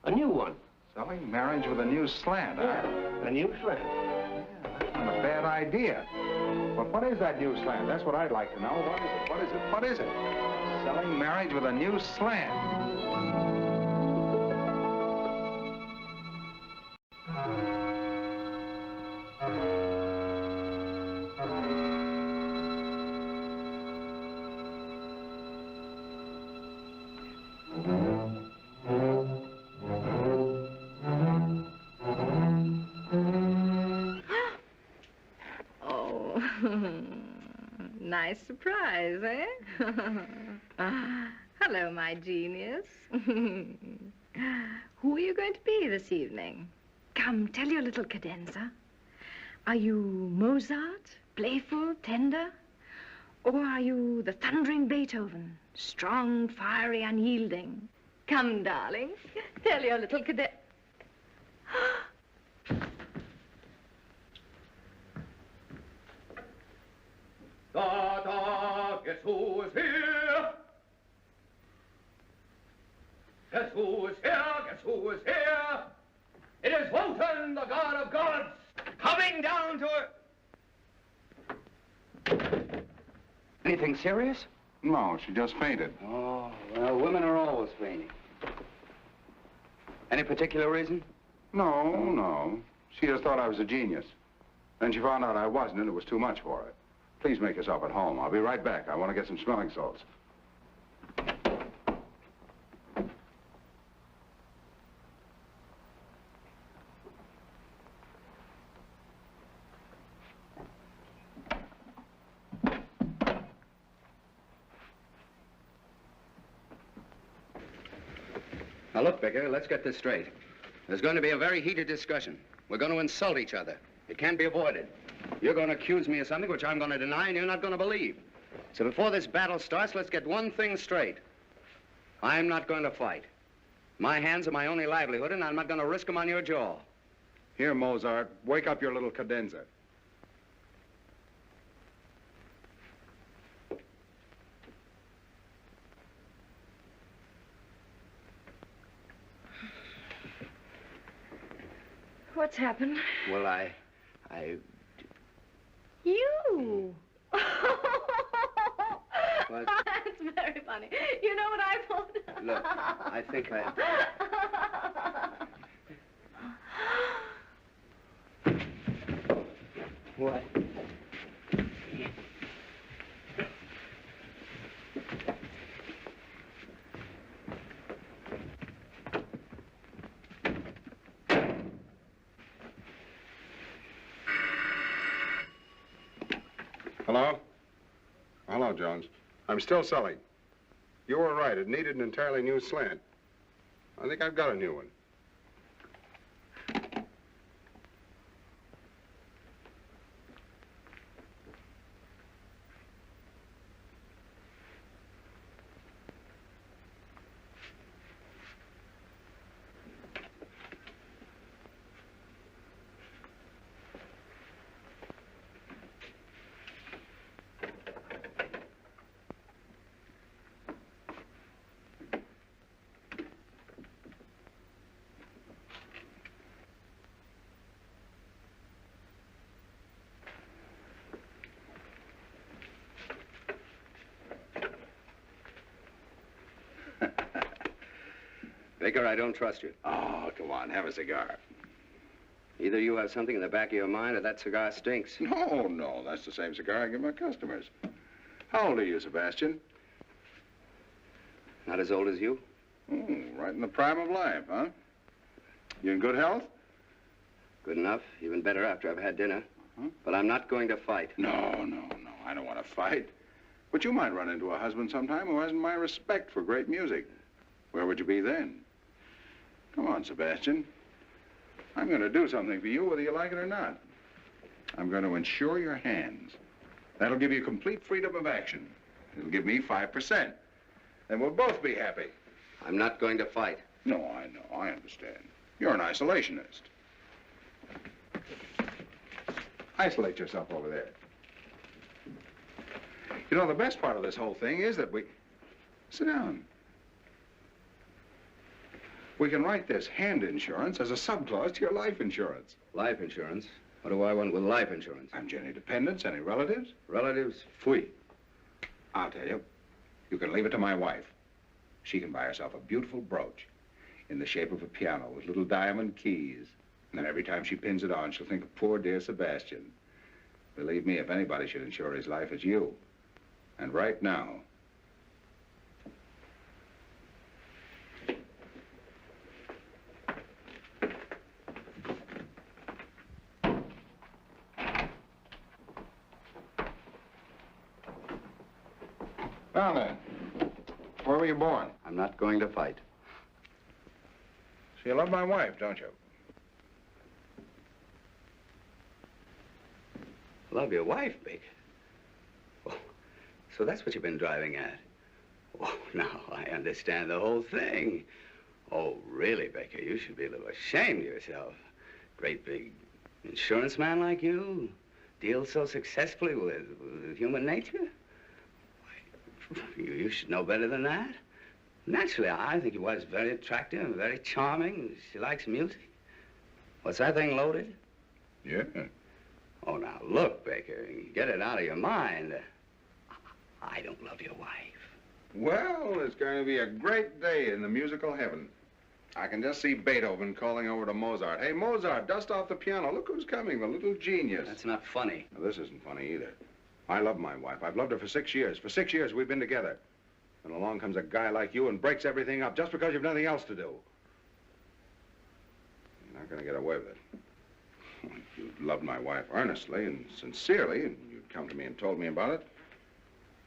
A new one. Selling marriage with a new slant, huh? Yeah, a new slant. Yeah, that's not a bad idea. But what is that new slant? That's what I'd like to know. What is it? What is it? What is it? Selling marriage with a new slant. Nice surprise, eh? Hello, my genius. Who are you going to be this evening? Come, tell your little cadenza. Are you Mozart, playful, tender? Or are you the thundering Beethoven, strong, fiery, unyielding? Come, darling, tell your little cadenza. Da, da, guess who is here? Guess who is here? Guess who is here? It is Wotan, the god of gods, coming down to it. Anything serious? No, she just fainted. Oh, well, women are always fainting. Any particular reason? No. She just thought I was a genius. Then she found out I wasn't, and it was too much for her. Please make yourself at home. I'll be right back. I want to get some smelling salts. Now, look, Baker, let's get this straight. There's going to be a very heated discussion. We're going to insult each other. It can't be avoided. You're going to accuse me of something which I'm going to deny and you're not going to believe. So before this battle starts, let's get one thing straight. I'm not going to fight. My hands are my only livelihood, and I'm not going to risk them on your jaw. Here, Mozart, wake up your little cadenza. What's happened? Well, I... You! What? That's very funny. You know what I thought? Look, I think I... What? Hello? Hello, Jones. I'm still selling. You were right. It needed an entirely new slant. I think I've got a new one. Baker, I don't trust you. Oh, come on, have a cigar. Either you have something in the back of your mind or that cigar stinks. No, that's the same cigar I give my customers. How old are you, Sebastian? Not as old as you? Oh, right in the prime of life, huh? You in good health? Good enough. Even better after I've had dinner. Huh? But I'm not going to fight. No. I don't want to fight. But you might run into a husband sometime who hasn't my respect for great music. Where would you be then? Come on, Sebastian. I'm going to do something for you, whether you like it or not. I'm going to insure your hands. That'll give you complete freedom of action. It'll give me 5%. Then we'll both be happy. I'm not going to fight. No, I know. I understand. You're an isolationist. Isolate yourself over there. You know, the best part of this whole thing is that we... Sit down. We can write this hand insurance as a subclause to your life insurance. Life insurance? What do I want with life insurance? Haven't you any dependents, any relatives? Relatives? Fui. I'll tell you. You can leave it to my wife. She can buy herself a beautiful brooch in the shape of a piano with little diamond keys. And then every time she pins it on, she'll think of poor dear Sebastian. Believe me, if anybody should insure his life, it's you. And right now... Well, then, where were you born? I'm not going to fight. So you love my wife, don't you? Love your wife, Baker? Oh, so that's what you've been driving at. Oh, now I understand the whole thing. Oh, really, Baker, you should be a little ashamed of yourself. Great big insurance man like you deals so successfully with human nature. You should know better than that. Naturally, I think your wife's very attractive and very charming. She likes music. What's that thing loaded? Yeah. Oh, now, look, Baker, get it out of your mind. I don't love your wife. Well, it's going to be a great day in the musical heaven. I can just see Beethoven calling over to Mozart. Hey, Mozart, dust off the piano. Look who's coming, the little genius. That's not funny. Now, this isn't funny either. I love my wife. I've loved her for 6 years. For 6 years, we've been together. And along comes a guy like you and breaks everything up just because you've nothing else to do. You're not going to get away with it. If you'd loved my wife earnestly and sincerely, and you'd come to me and told me about it,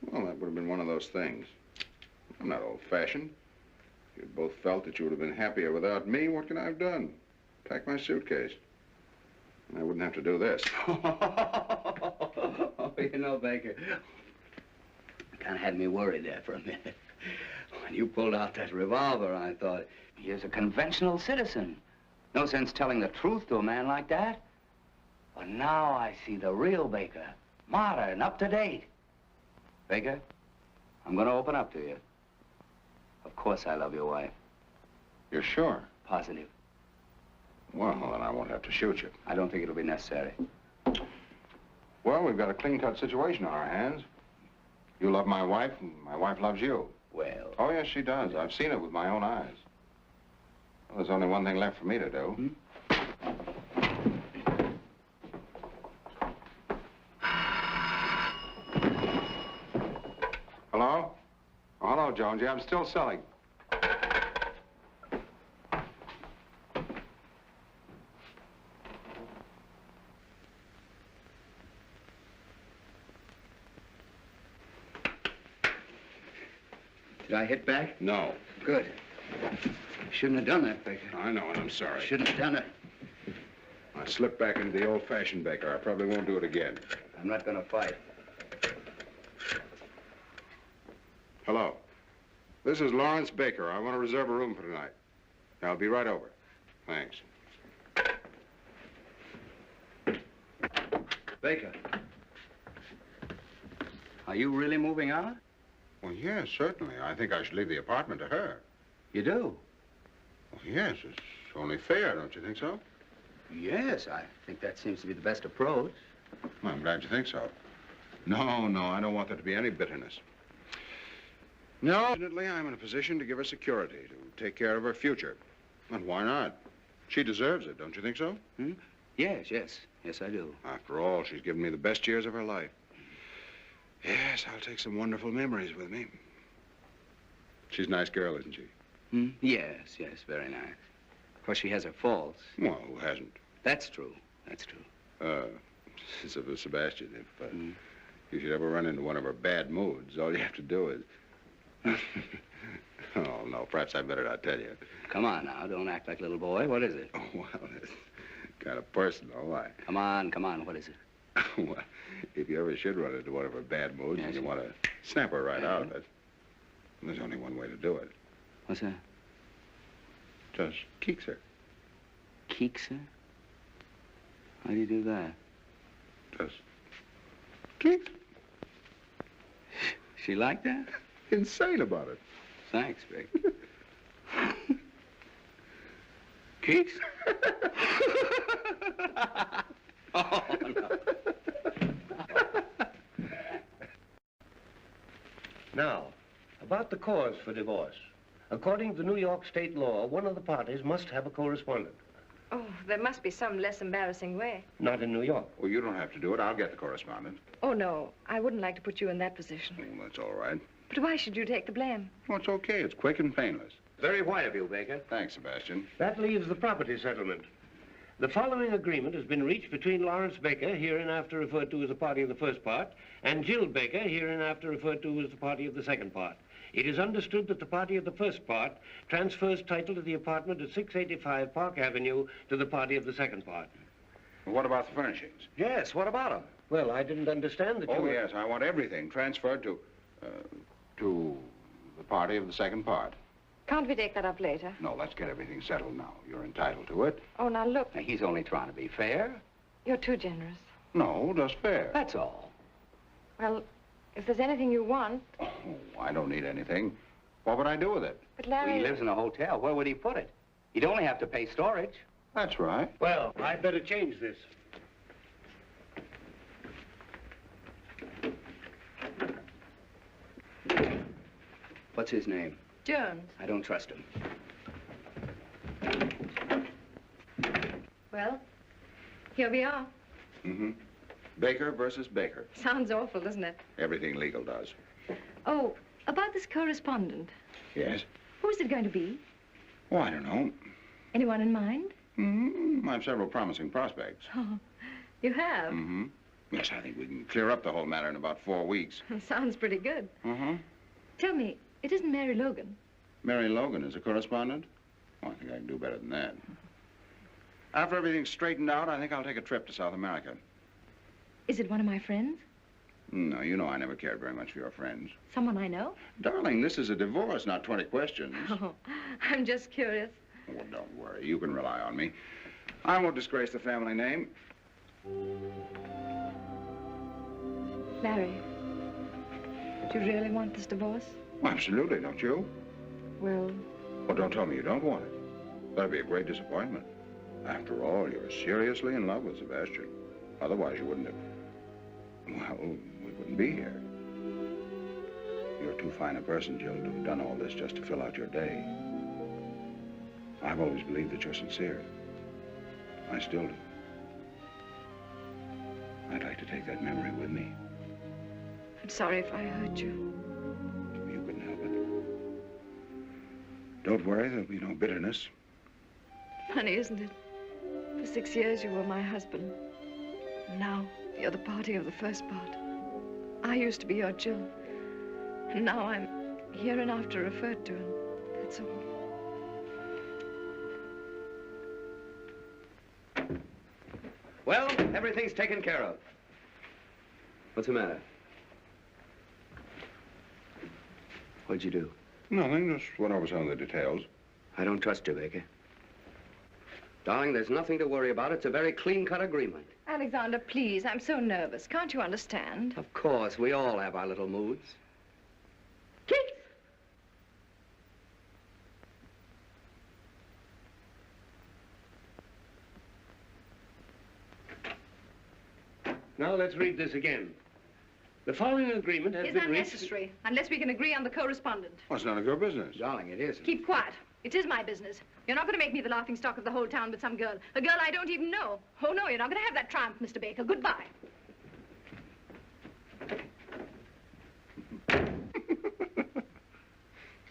well, that would have been one of those things. I'm not old-fashioned. If you'd both felt that you would have been happier without me, what can I have done? Pack my suitcase. And I wouldn't have to do this. Oh, you know, Baker, kind of had me worried there for a minute. When you pulled out that revolver, I thought, here's a conventional citizen. No sense telling the truth to a man like that. But now I see the real Baker, modern, up to date. Baker, I'm going to open up to you. Of course I love your wife. You're sure? Positive. Well, then I won't have to shoot you. I don't think it'll be necessary. Well, we've got a clean-cut situation on our hands. You love my wife, and my wife loves you. Well... Oh, yes, she does. I've seen it with my own eyes. Well, there's only one thing left for me to do. Hello? Oh, hello, Jonesy. I'm still selling. Did I hit back? No. Good. Shouldn't have done that, Baker. I know, and I'm sorry. Shouldn't have done it. I slipped back into the old-fashioned Baker. I probably won't do it again. I'm not going to fight. Hello. This is Lawrence Baker. I want to reserve a room for tonight. I'll be right over. Thanks. Baker. Are you really moving out? Well, yes, certainly. I think I should leave the apartment to her. You do? Well, yes, it's only fair, don't you think so? Yes, I think that seems to be the best approach. Well, I'm glad you think so. No, I don't want there to be any bitterness. No, fortunately, I'm in a position to give her security, to take care of her future. And why not? She deserves it, don't you think so? Hmm? Yes, I do. After all, she's given me the best years of her life. Yes, I'll take some wonderful memories with me. She's a nice girl, isn't she? Hmm? Yes, very nice. Of course, she has her faults. Well, who hasn't? That's true. Sebastian, if you should ever run into one of her bad moods, all you have to do is... Oh, no, perhaps I better not tell you. Come on now, don't act like a little boy. What is it? Oh, well, it's kind of personal. Why? Come on, what is it? Well, if you ever should run into one of her bad moods and you want to snap her right out of it, there's only one way to do it. What's that? Just keeks her. Keeks her? How do you do that? Just keeks. She like that? Insane about it. Thanks, Vic. Keeks? Oh, no. Now, about the cause for divorce. According to New York state law, one of the parties must have a correspondent. Oh, there must be some less embarrassing way. Not in New York. Well, you don't have to do it. I'll get the correspondent. Oh, no. I wouldn't like to put you in that position. Well, that's all right. But why should you take the blame? Oh, it's okay. It's quick and painless. Very white of you, Baker. Thanks, Sebastian. That leaves the property settlement. The following agreement has been reached between Lawrence Baker, hereinafter referred to as the party of the first part, and Jill Baker, hereinafter referred to as the party of the second part. It is understood that the party of the first part transfers title to the apartment at 685 Park Avenue to the party of the second part. Well, what about the furnishings? Yes, what about them? Well, I didn't understand that you Oh, were... yes, I want everything transferred to the party of the second part. Can't we take that up later? No, let's get everything settled now. You're entitled to it. Oh, now look. Now, he's only trying to be fair. You're too generous. No, just fair. That's all. Well, if there's anything you want... Oh, I don't need anything. What would I do with it? But Larry... He lives in a hotel. Where would he put it? He'd only have to pay storage. That's right. Well, I'd better change this. What's his name? Jones. I don't trust him. Well, here we are. Mm-hmm. Baker versus Baker. Sounds awful, doesn't it? Everything legal does. Oh, about this correspondent. Yes? Who's it going to be? Oh, I don't know. Anyone in mind? Mm-hmm. I have several promising prospects. Oh, you have? Mm-hmm. Yes, I think we can clear up the whole matter in about 4 weeks. Sounds pretty good. Mm-hmm. Tell me, it isn't Mary Logan? Mary Logan is a correspondent? Oh, I think I can do better than that. After everything's straightened out, I think I'll take a trip to South America. Is it one of my friends? No, you know I never cared very much for your friends. Someone I know? Darling, this is a divorce, not 20 questions. Oh, I'm just curious. Well, don't worry. You can rely on me. I won't disgrace the family name. Larry, do you really want this divorce? Well, absolutely, don't you? Well... Well, don't tell me you don't want it. That'd be a great disappointment. After all, you're seriously in love with Sebastian. Otherwise, you wouldn't have... Well, we wouldn't be here. You're too fine a person, Jill, to have done all this just to fill out your day. I've always believed that you're sincere. I still do. I'd like to take that memory with me. I'm sorry if I hurt you. You couldn't help it. Don't worry, there'll be no bitterness. Funny, isn't it? For 6 years, you were my husband. And now, you're the party of the first part. I used to be your Jill. And now I'm hereinafter referred to, and that's all. Well, everything's taken care of. What's the matter? What'd you do? Nothing, just went over some of the details. I don't trust you, Baker. Darling, there's nothing to worry about. It's a very clean-cut agreement. Alexander, please, I'm so nervous. Can't you understand? Of course, we all have our little moods. Keith! Now let's read this again. The following agreement has Is been reached... unnecessary, unless we can agree on the correspondent. Well, it's none of your business. Darling, it isn't. Keep quiet. It is my business. You're not going to make me the laughingstock of the whole town with some girl. A girl I don't even know. Oh, no, you're not going to have that triumph, Mr. Baker. Goodbye.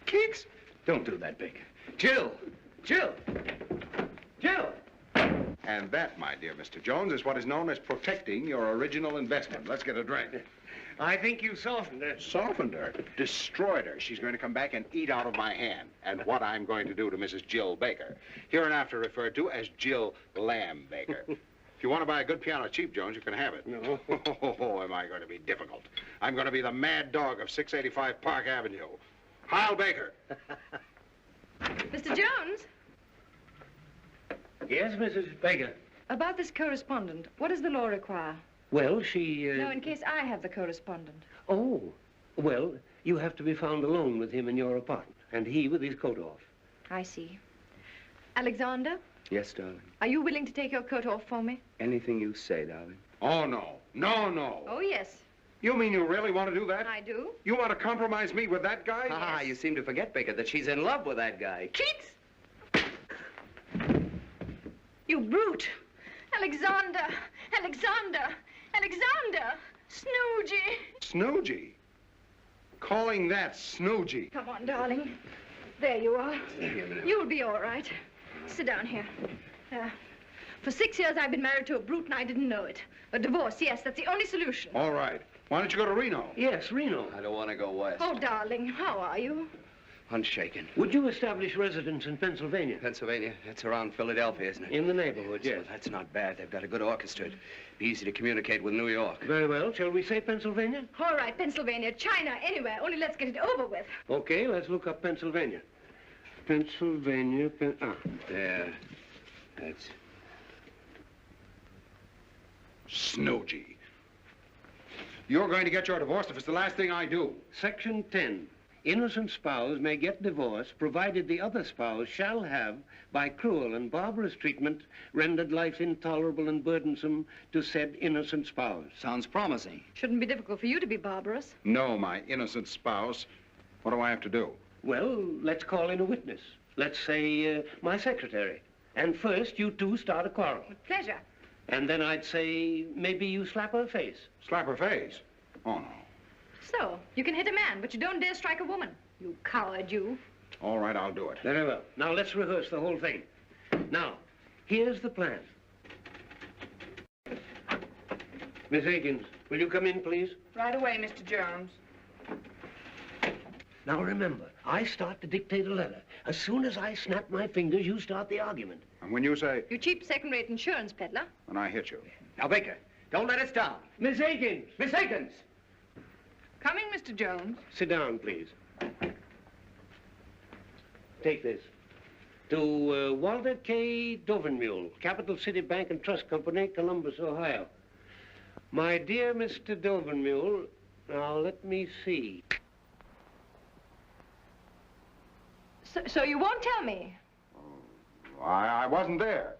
Keeks? Don't do that, Baker. Jill! Jill! Jill! And that, my dear Mr. Jones, is what is known as protecting your original investment. Let's get a drink. I think you softened her. Softened her, destroyed her. She's going to come back and eat out of my hand. And what I'm going to do to Mrs. Jill Baker, hereinafter referred to as Jill Lamb Baker. If you want to buy a good piano cheap, Jones, you can have it. No. Oh, am I going to be difficult? I'm going to be the mad dog of 685 Park Avenue. Heil Baker. Mr. Jones? Yes, Mrs. Baker? About this correspondent, what does the law require? Well, she... No, in case I have the correspondent. Oh, well, you have to be found alone with him in your apartment, and he with his coat off. I see. Alexander, Yes, darling. are you willing to take your coat off for me? Anything you say, darling. Oh, no. No, no. Oh, yes. You mean you really want to do that? I do. You want to compromise me with that guy? Ah, you seem to forget, Baker, that she's in love with that guy. Keats! You brute! Alexander! Alexander! Alexander! Snoogey! Snoogey? Calling that Snoogey? Come on, darling. There you are. Here a minute. You'll be all right. Sit down here. For 6 years, I've been married to a brute and I didn't know it. A divorce, yes, that's the only solution. All right. Why don't you go to Reno? Yes, Reno. I don't want to go west. Oh, darling, how are you? Unshaken. Would you establish residence in Pennsylvania? Pennsylvania? That's around Philadelphia, isn't it? In the neighborhood, yes. Well, that's not bad. They've got a good orchestra. It'd be easy to communicate with New York. Very well. Shall we say Pennsylvania? All right, Pennsylvania, China, anywhere. Only let's get it over with. Okay, let's look up Pennsylvania. Pennsylvania, There. That's... Snoogy. You're going to get your divorce if it's the last thing I do. Section 10. Innocent spouse may get divorced provided the other spouse shall have, by cruel and barbarous treatment, rendered life intolerable and burdensome to said innocent spouse. Sounds promising. Shouldn't be difficult for you to be barbarous. No, my innocent spouse. What do I have to do? Well, let's call in a witness. Let's say my secretary. And first, you two start a quarrel. With pleasure. And then I'd say maybe you slap her face. Slap her face? Oh, no. So, you can hit a man, but you don't dare strike a woman. You coward, you. All right, I'll do it. Very well. Now, let's rehearse the whole thing. Now, here's the plan. Miss Higgins, will you come in, please? Right away, Mr. Jones. Now, remember, I start to dictate a letter. As soon as I snap my fingers, you start the argument. And when you say... You cheap second-rate insurance peddler. When I hit you. Now, Baker, don't let us down. Miss Higgins! Miss Higgins! Coming, Mr. Jones. Sit down, please. Take this. To Walter K. Dovenmule, Capital City Bank and Trust Company, Columbus, Ohio. My dear Mr. Dovenmule, now let me see. So you won't tell me? I wasn't there.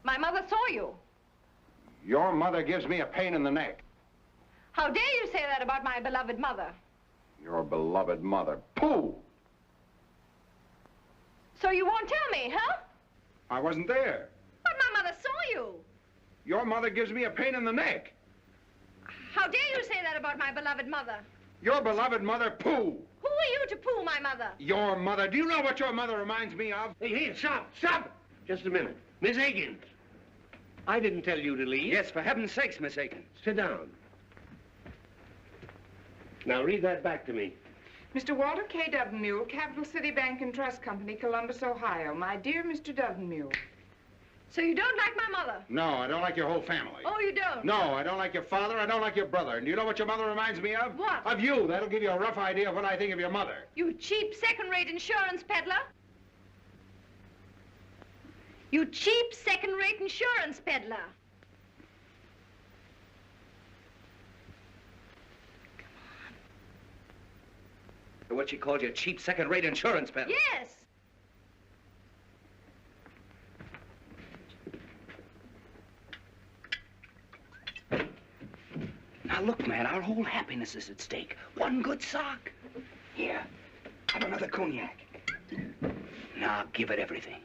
My mother saw you. Your mother gives me a pain in the neck. How dare you say that about my beloved mother? Your beloved mother. Pooh! So you won't tell me, huh? I wasn't there. But my mother saw you. Your mother gives me a pain in the neck. How dare you say that about my beloved mother? Your beloved mother, pooh! Who are you to poo my mother? Your mother. Do you know what your mother reminds me of? Hey, stop, stop! Just a minute. Miss Higgins, I didn't tell you to leave. Yes, for heaven's sakes, Miss Higgins. Sit down. Now, read that back to me. Mr. Walter K. Dovenmule, Capital City Bank and Trust Company, Columbus, Ohio. My dear Mr. Dovenmule. So you don't like my mother? No, I don't like your whole family. Oh, you don't? No, I don't like your father, I don't like your brother. And do you know what your mother reminds me of? What? Of you. That'll give you a rough idea of what I think of your mother. You cheap second-rate insurance peddler. You cheap second-rate insurance peddler. What she called you, cheap second-rate insurance peddler. Yes. Now, look, man, our whole happiness is at stake. One good sock. Here, have another cognac. Now, give it everything.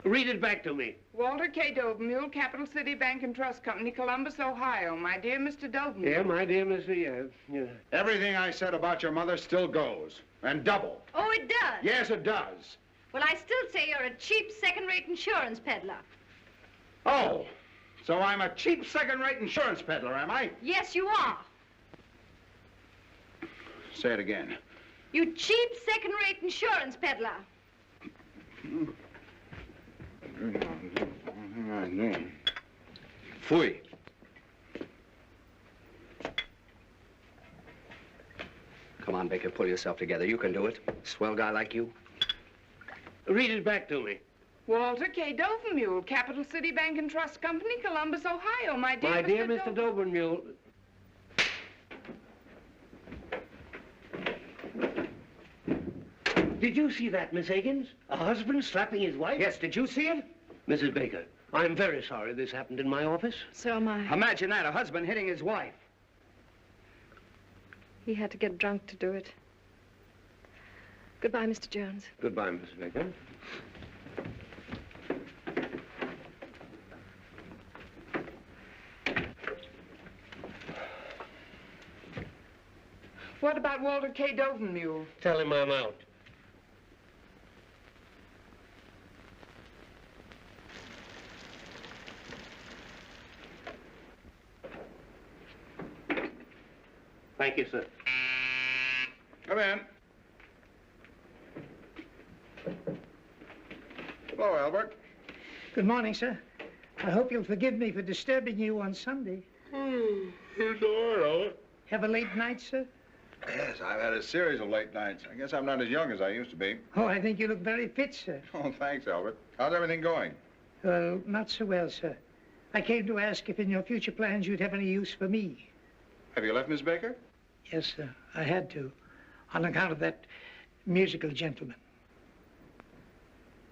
Read it back to me. Walter K. Dovenmule, Capital City Bank and Trust Company, Columbus, Ohio. My dear Mr. Dovenmule. Yeah, my dear Mr. Yeah. Everything I said about your mother still goes. And double. Oh, it does? Yes, it does. Well, I still say you're a cheap second-rate insurance peddler. Oh, so I'm a cheap second-rate insurance peddler, am I? Yes, you are. Say it again. You cheap second-rate insurance peddler. Fui. Come on, Baker, pull yourself together. You can do it. Swell guy like you. Read it back to me. Walter K. Dovenmule, Capital City Bank and Trust Company, Columbus, Ohio. My dear Mr. Dovenmule. Did you see that, Miss Higgins? A husband slapping his wife? Yes, did you see it? Mrs. Baker, I'm very sorry this happened in my office. So am I. Imagine that, a husband hitting his wife. He had to get drunk to do it. Goodbye, Mr. Jones. Goodbye, Mrs. Baker. What about Walter K. Dovenmule? Tell him I'm out. Thank you, sir. Come in. Hello, Albert. Good morning, sir. I hope you'll forgive me for disturbing you on Sunday. It's all right, Albert. Have a late night, sir? Yes, I've had a series of late nights. I guess I'm not as young as I used to be. Oh, I think you look very fit, sir. Oh, thanks, Albert. How's everything going? Well, not so well, sir. I came to ask if in your future plans you'd have any use for me. Have you left Miss Baker? Yes, sir. I had to, on account of that musical gentleman.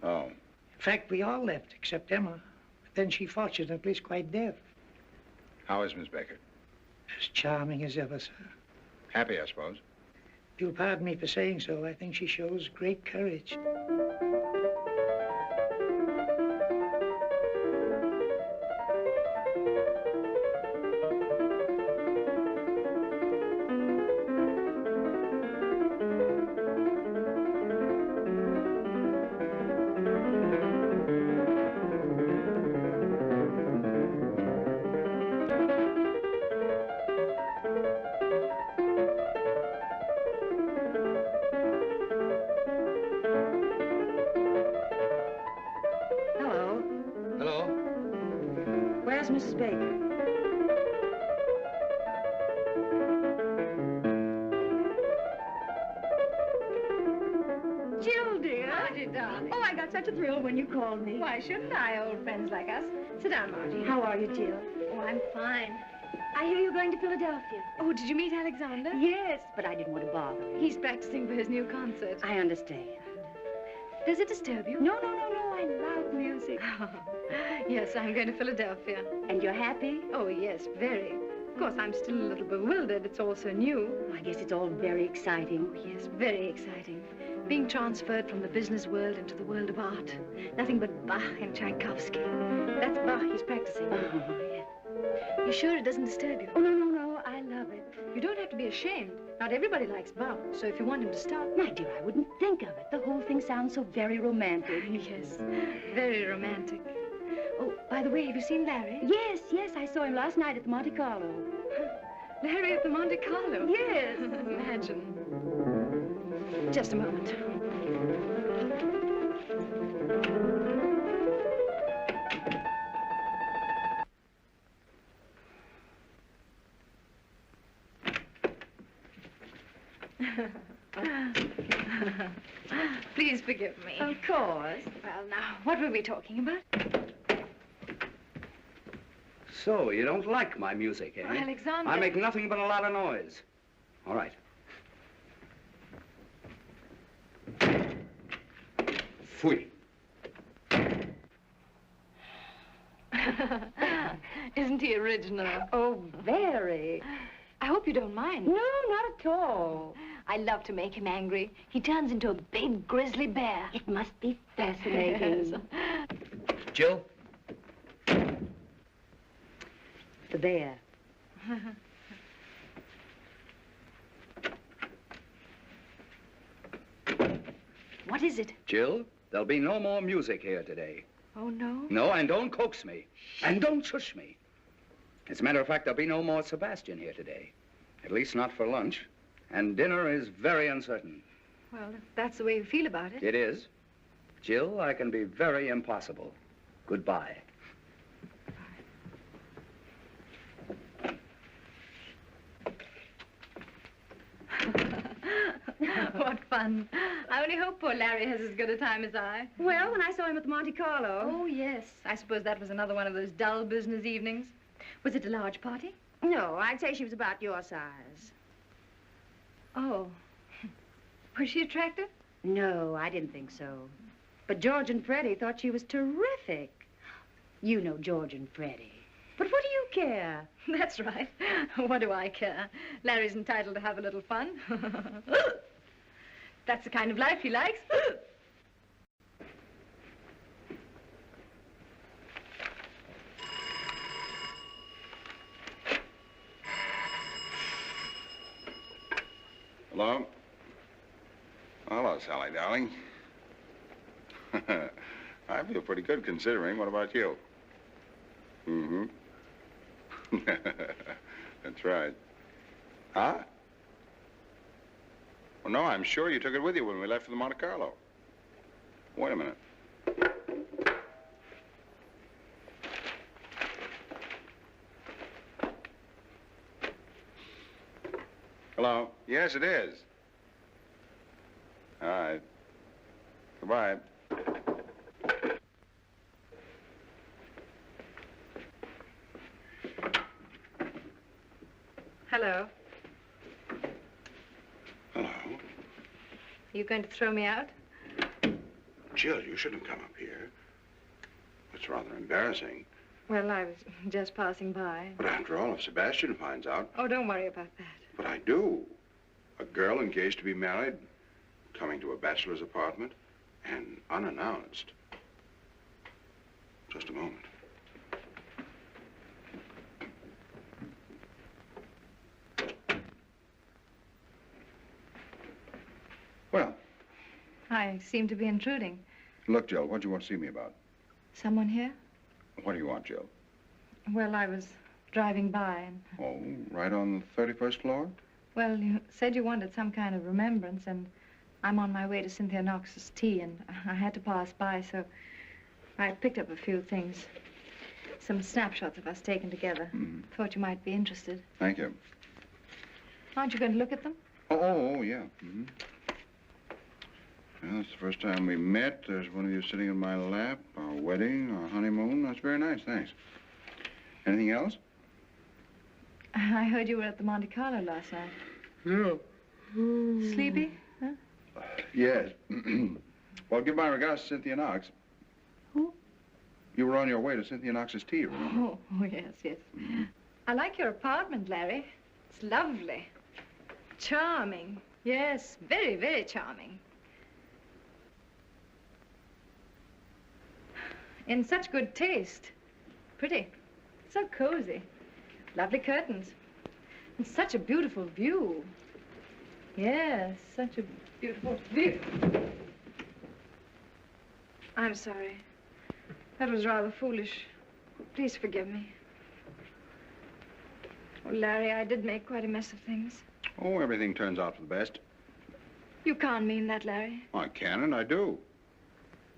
Oh. In fact, we all left, except Emma. But then she fortunately is quite deaf. How is Miss Baker? As charming as ever, sir. Happy, I suppose. If you'll pardon me for saying so, I think she shows great courage. Mrs. Baker. Jill, dear. Margie, darling. Oh, I got such a thrill when you called me. Why shouldn't I, old friends like us? Sit down, Margie. How are you, Jill? Oh, I'm fine. I hear you're going to Philadelphia. Oh, did you meet Alexander? Yes, but I didn't want to bother him. He's practicing for his new concert. I understand. Does it disturb you? No. I love music. Yes, I'm going to Philadelphia. And you're happy? Oh, yes, very. Of course, I'm still a little bewildered. It's all so new. I guess it's all very exciting. Oh, yes, very exciting. Being transferred from the business world into the world of art. Nothing but Bach and Tchaikovsky. That's Bach he's practicing. Oh, yeah. You sure it doesn't disturb you? Oh, no. I love it. You don't have to be ashamed. Not everybody likes Bach, so if you want him to stop... My dear, I wouldn't think of it. The whole thing sounds so very romantic. Yes, very romantic. Oh, by the way, have you seen Larry? Yes, I saw him last night at the Monte Carlo. Larry at the Monte Carlo? Yes. Imagine. Just a moment. Please forgive me. Of course. Well, now, what were we talking about? So, you don't like my music, eh? Oh, Alexander. I make nothing but a lot of noise. All right. Fui. Isn't he original? Oh, very. I hope you don't mind. No, not at all. I love to make him angry. He turns into a big grizzly bear. It must be fascinating. Yes. Jill? The bear. What is it? Jill, there'll be no more music here today. Oh, no? No, and don't coax me. And don't shush me. As a matter of fact, there'll be no more Sebastian here today. At least not for lunch. And dinner is very uncertain. Well, if that's the way you feel about it. It is. Jill, I can be very impossible. Goodbye. What fun. I only hope poor Larry has as good a time as I. Well, when I saw him at the Monte Carlo... Oh, yes. I suppose that was another one of those dull business evenings. Was it a large party? No, I'd say she was about your size. Oh. Was she attractive? No, I didn't think so. But George and Freddie thought she was terrific. You know George and Freddie. But what do you care? That's right. What do I care? Larry's entitled to have a little fun. That's the kind of life he likes. Hello? Hello, Sally, darling. I feel pretty good considering. What about you? Mm-hmm. That's right. Huh? Well, no, I'm sure you took it with you when we left for the Monte Carlo. Wait a minute. Hello? Yes, it is. All right. Goodbye. Hello. Hello. Are you going to throw me out? Jill, you shouldn't have come up here. It's rather embarrassing. Well, I was just passing by. But after all, if Sebastian finds out... Oh, don't worry about that. But I do. A girl engaged to be married, coming to a bachelor's apartment, and unannounced. Just a moment. Well. I seem to be intruding. Look, Jill, what do you want to see me about? Someone here? What do you want, Jill? Well, I was driving by and... Oh, right on the 31st floor? Well, you said you wanted some kind of remembrance, and I'm on my way to Cynthia Knox's tea, and I had to pass by, so I picked up a few things. Some snapshots of us taken together. Thought you might be interested. Thank you. Aren't you going to look at them? Oh, yeah. Well, it's the first time we met. There's one of you sitting in my lap. Our wedding, our honeymoon. That's very nice, thanks. Anything else? I heard you were at the Monte Carlo last night. Yeah. Sleepy? Huh? Yes. Well, give my regards to Cynthia Knox. Who? You were on your way to Cynthia Knox's tea, remember? Oh, yes, yes. I like your apartment, Larry. It's lovely. Charming. Yes, very, very charming. In such good taste. Pretty. So cozy. Lovely curtains. And such a beautiful view. Yes, such a beautiful view. I'm sorry. That was rather foolish. Please forgive me. Oh, Larry, I did make quite a mess of things. Oh, everything turns out for the best. You can't mean that, Larry. I can and I do.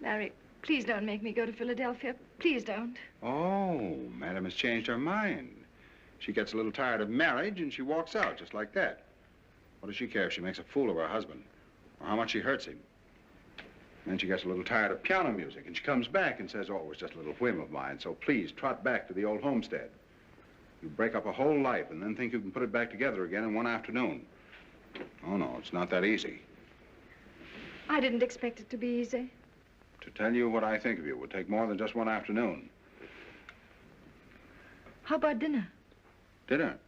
Larry, please don't make me go to Philadelphia. Please don't. Oh, Madam has changed her mind. She gets a little tired of marriage and she walks out just like that. What does she care if she makes a fool of her husband or how much she hurts him? Then she gets a little tired of piano music and she comes back and says, oh, it was just a little whim of mine, so please trot back to the old homestead. You break up a whole life and then think you can put it back together again in one afternoon. Oh, no, it's not that easy. I didn't expect it to be easy. To tell you what I think of you would take more than just one afternoon. How about dinner? Dinner?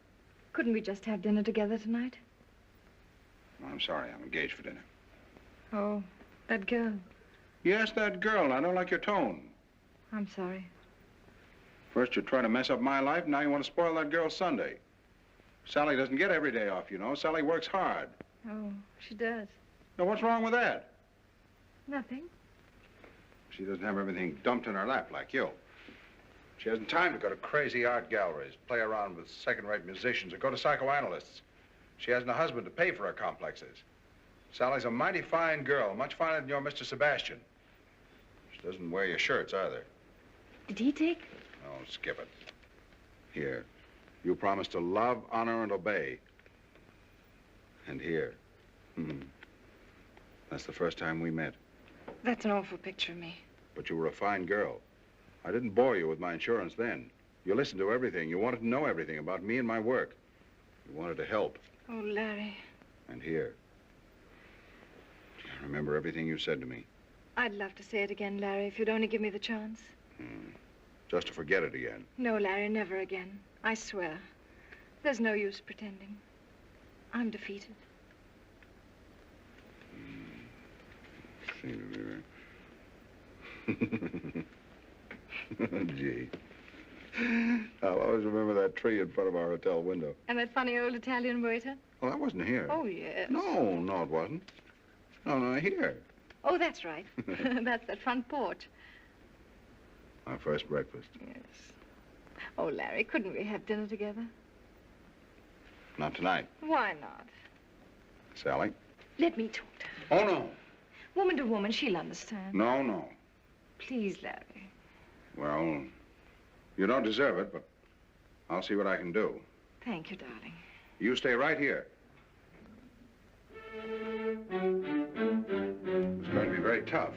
Couldn't we just have dinner together tonight? I'm sorry, I'm engaged for dinner. Oh, that girl. Yes, that girl. I don't like your tone. I'm sorry. First you try to mess up my life, now you want to spoil that girl's Sunday. Sally doesn't get every day off, you know. Sally works hard. Oh, she does. Now, what's wrong with that? Nothing. She doesn't have everything dumped in her lap like you. She hasn't time to go to crazy art galleries, play around with second-rate musicians, or go to psychoanalysts. She hasn't a husband to pay for her complexes. Sally's a mighty fine girl, much finer than your Mr. Sebastian. She doesn't wear your shirts either. Did he take? Oh, skip it. Here, you promise to love, honor, and obey. And here, that's the first time we met. That's an awful picture of me. But you were a fine girl. I didn't bore you with my insurance then. You listened to everything. You wanted to know everything about me and my work. You wanted to help. Oh, Larry. And here. I remember everything you said to me. I'd love to say it again, Larry, if you'd only give me the chance. Just to forget it again. No, Larry, never again. I swear. There's no use pretending. I'm defeated. Gee. I'll always remember that tree in front of our hotel window. And that funny old Italian waiter? Well, that wasn't here. Oh, yes. No, it wasn't. No, here. Oh, that's right. That's that front porch. Our first breakfast. Yes. Oh, Larry, couldn't we have dinner together? Not tonight. Why not? Sally, Let me talk to her. Oh, no. Woman to woman, she'll understand. No, no. Please, Larry. Well, you don't deserve it, but I'll see what I can do. Thank you, darling. You stay right here. It's going to be very tough.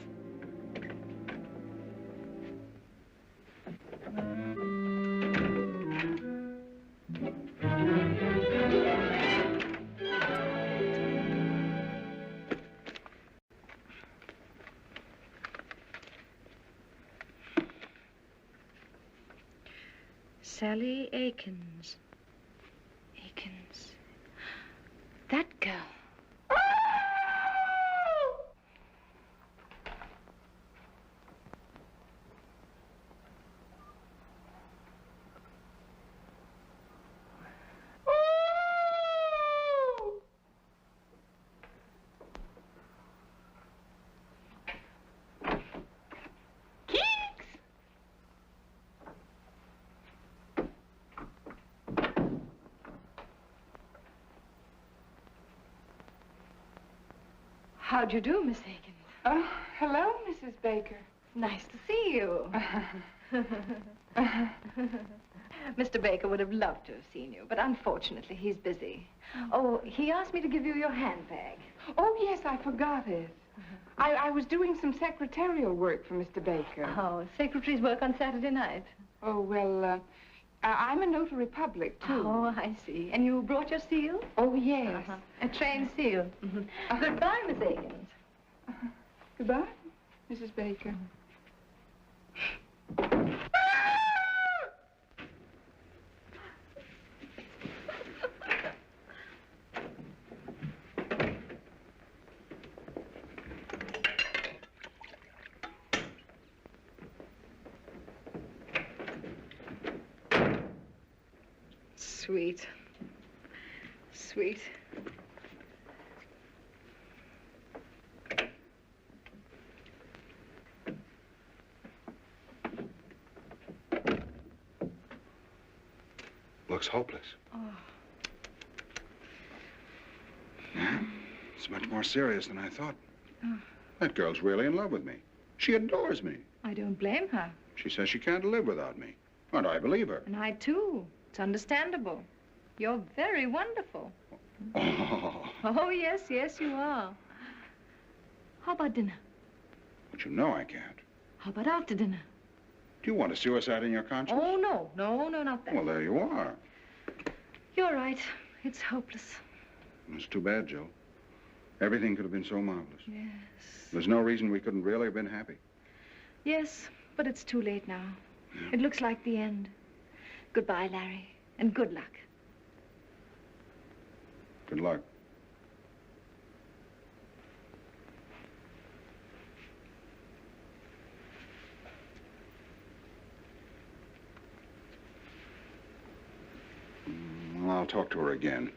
Sally Akins. Akins. That girl. How'd you do, Miss Akins? Oh, hello, Mrs. Baker. Nice to see you. Mr. Baker would have loved to have seen you, but unfortunately he's busy. Oh, he asked me to give you your handbag. Oh, yes, I forgot it. I was doing some secretarial work for Mr. Baker. Oh, secretaries work on Saturday night. Oh, well, I'm a notary public, too. Oh, I see. And you brought your seal? Oh, yes. A trained seal. Goodbye, Miss Akins. Goodbye, Mrs. Baker. Sweet. Sweet. Looks hopeless. Oh. Yeah, it's much more serious than I thought. Oh. That girl's really in love with me. She adores me. I don't blame her. She says she can't live without me. And I believe her. And I, too. It's understandable. You're very wonderful. Oh. Oh, yes, yes, you are. How about dinner? But you know I can't. How about after dinner? Do you want a suicide in your conscience? Oh, no. No, no, not that. Well, there you are. You're right. It's hopeless. It's too bad, Jill. Everything could have been so marvelous. Yes. There's no reason we couldn't really have been happy. Yes, but it's too late now. Yeah. It looks like the end. Goodbye, Larry, and good luck. Good luck. Well, I'll talk to her again.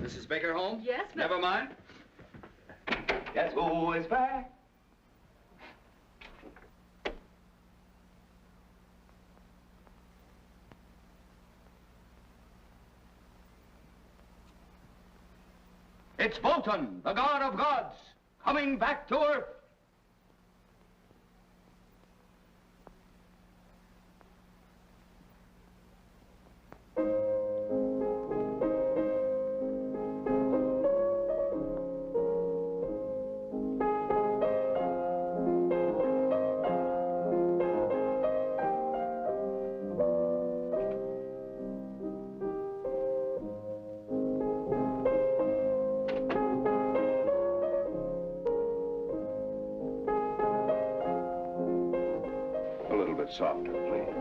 Mrs. Baker home? Yes, but... Never mind. Guess who is back? It's Wotan, the god of gods, coming back to Earth. Softer, please.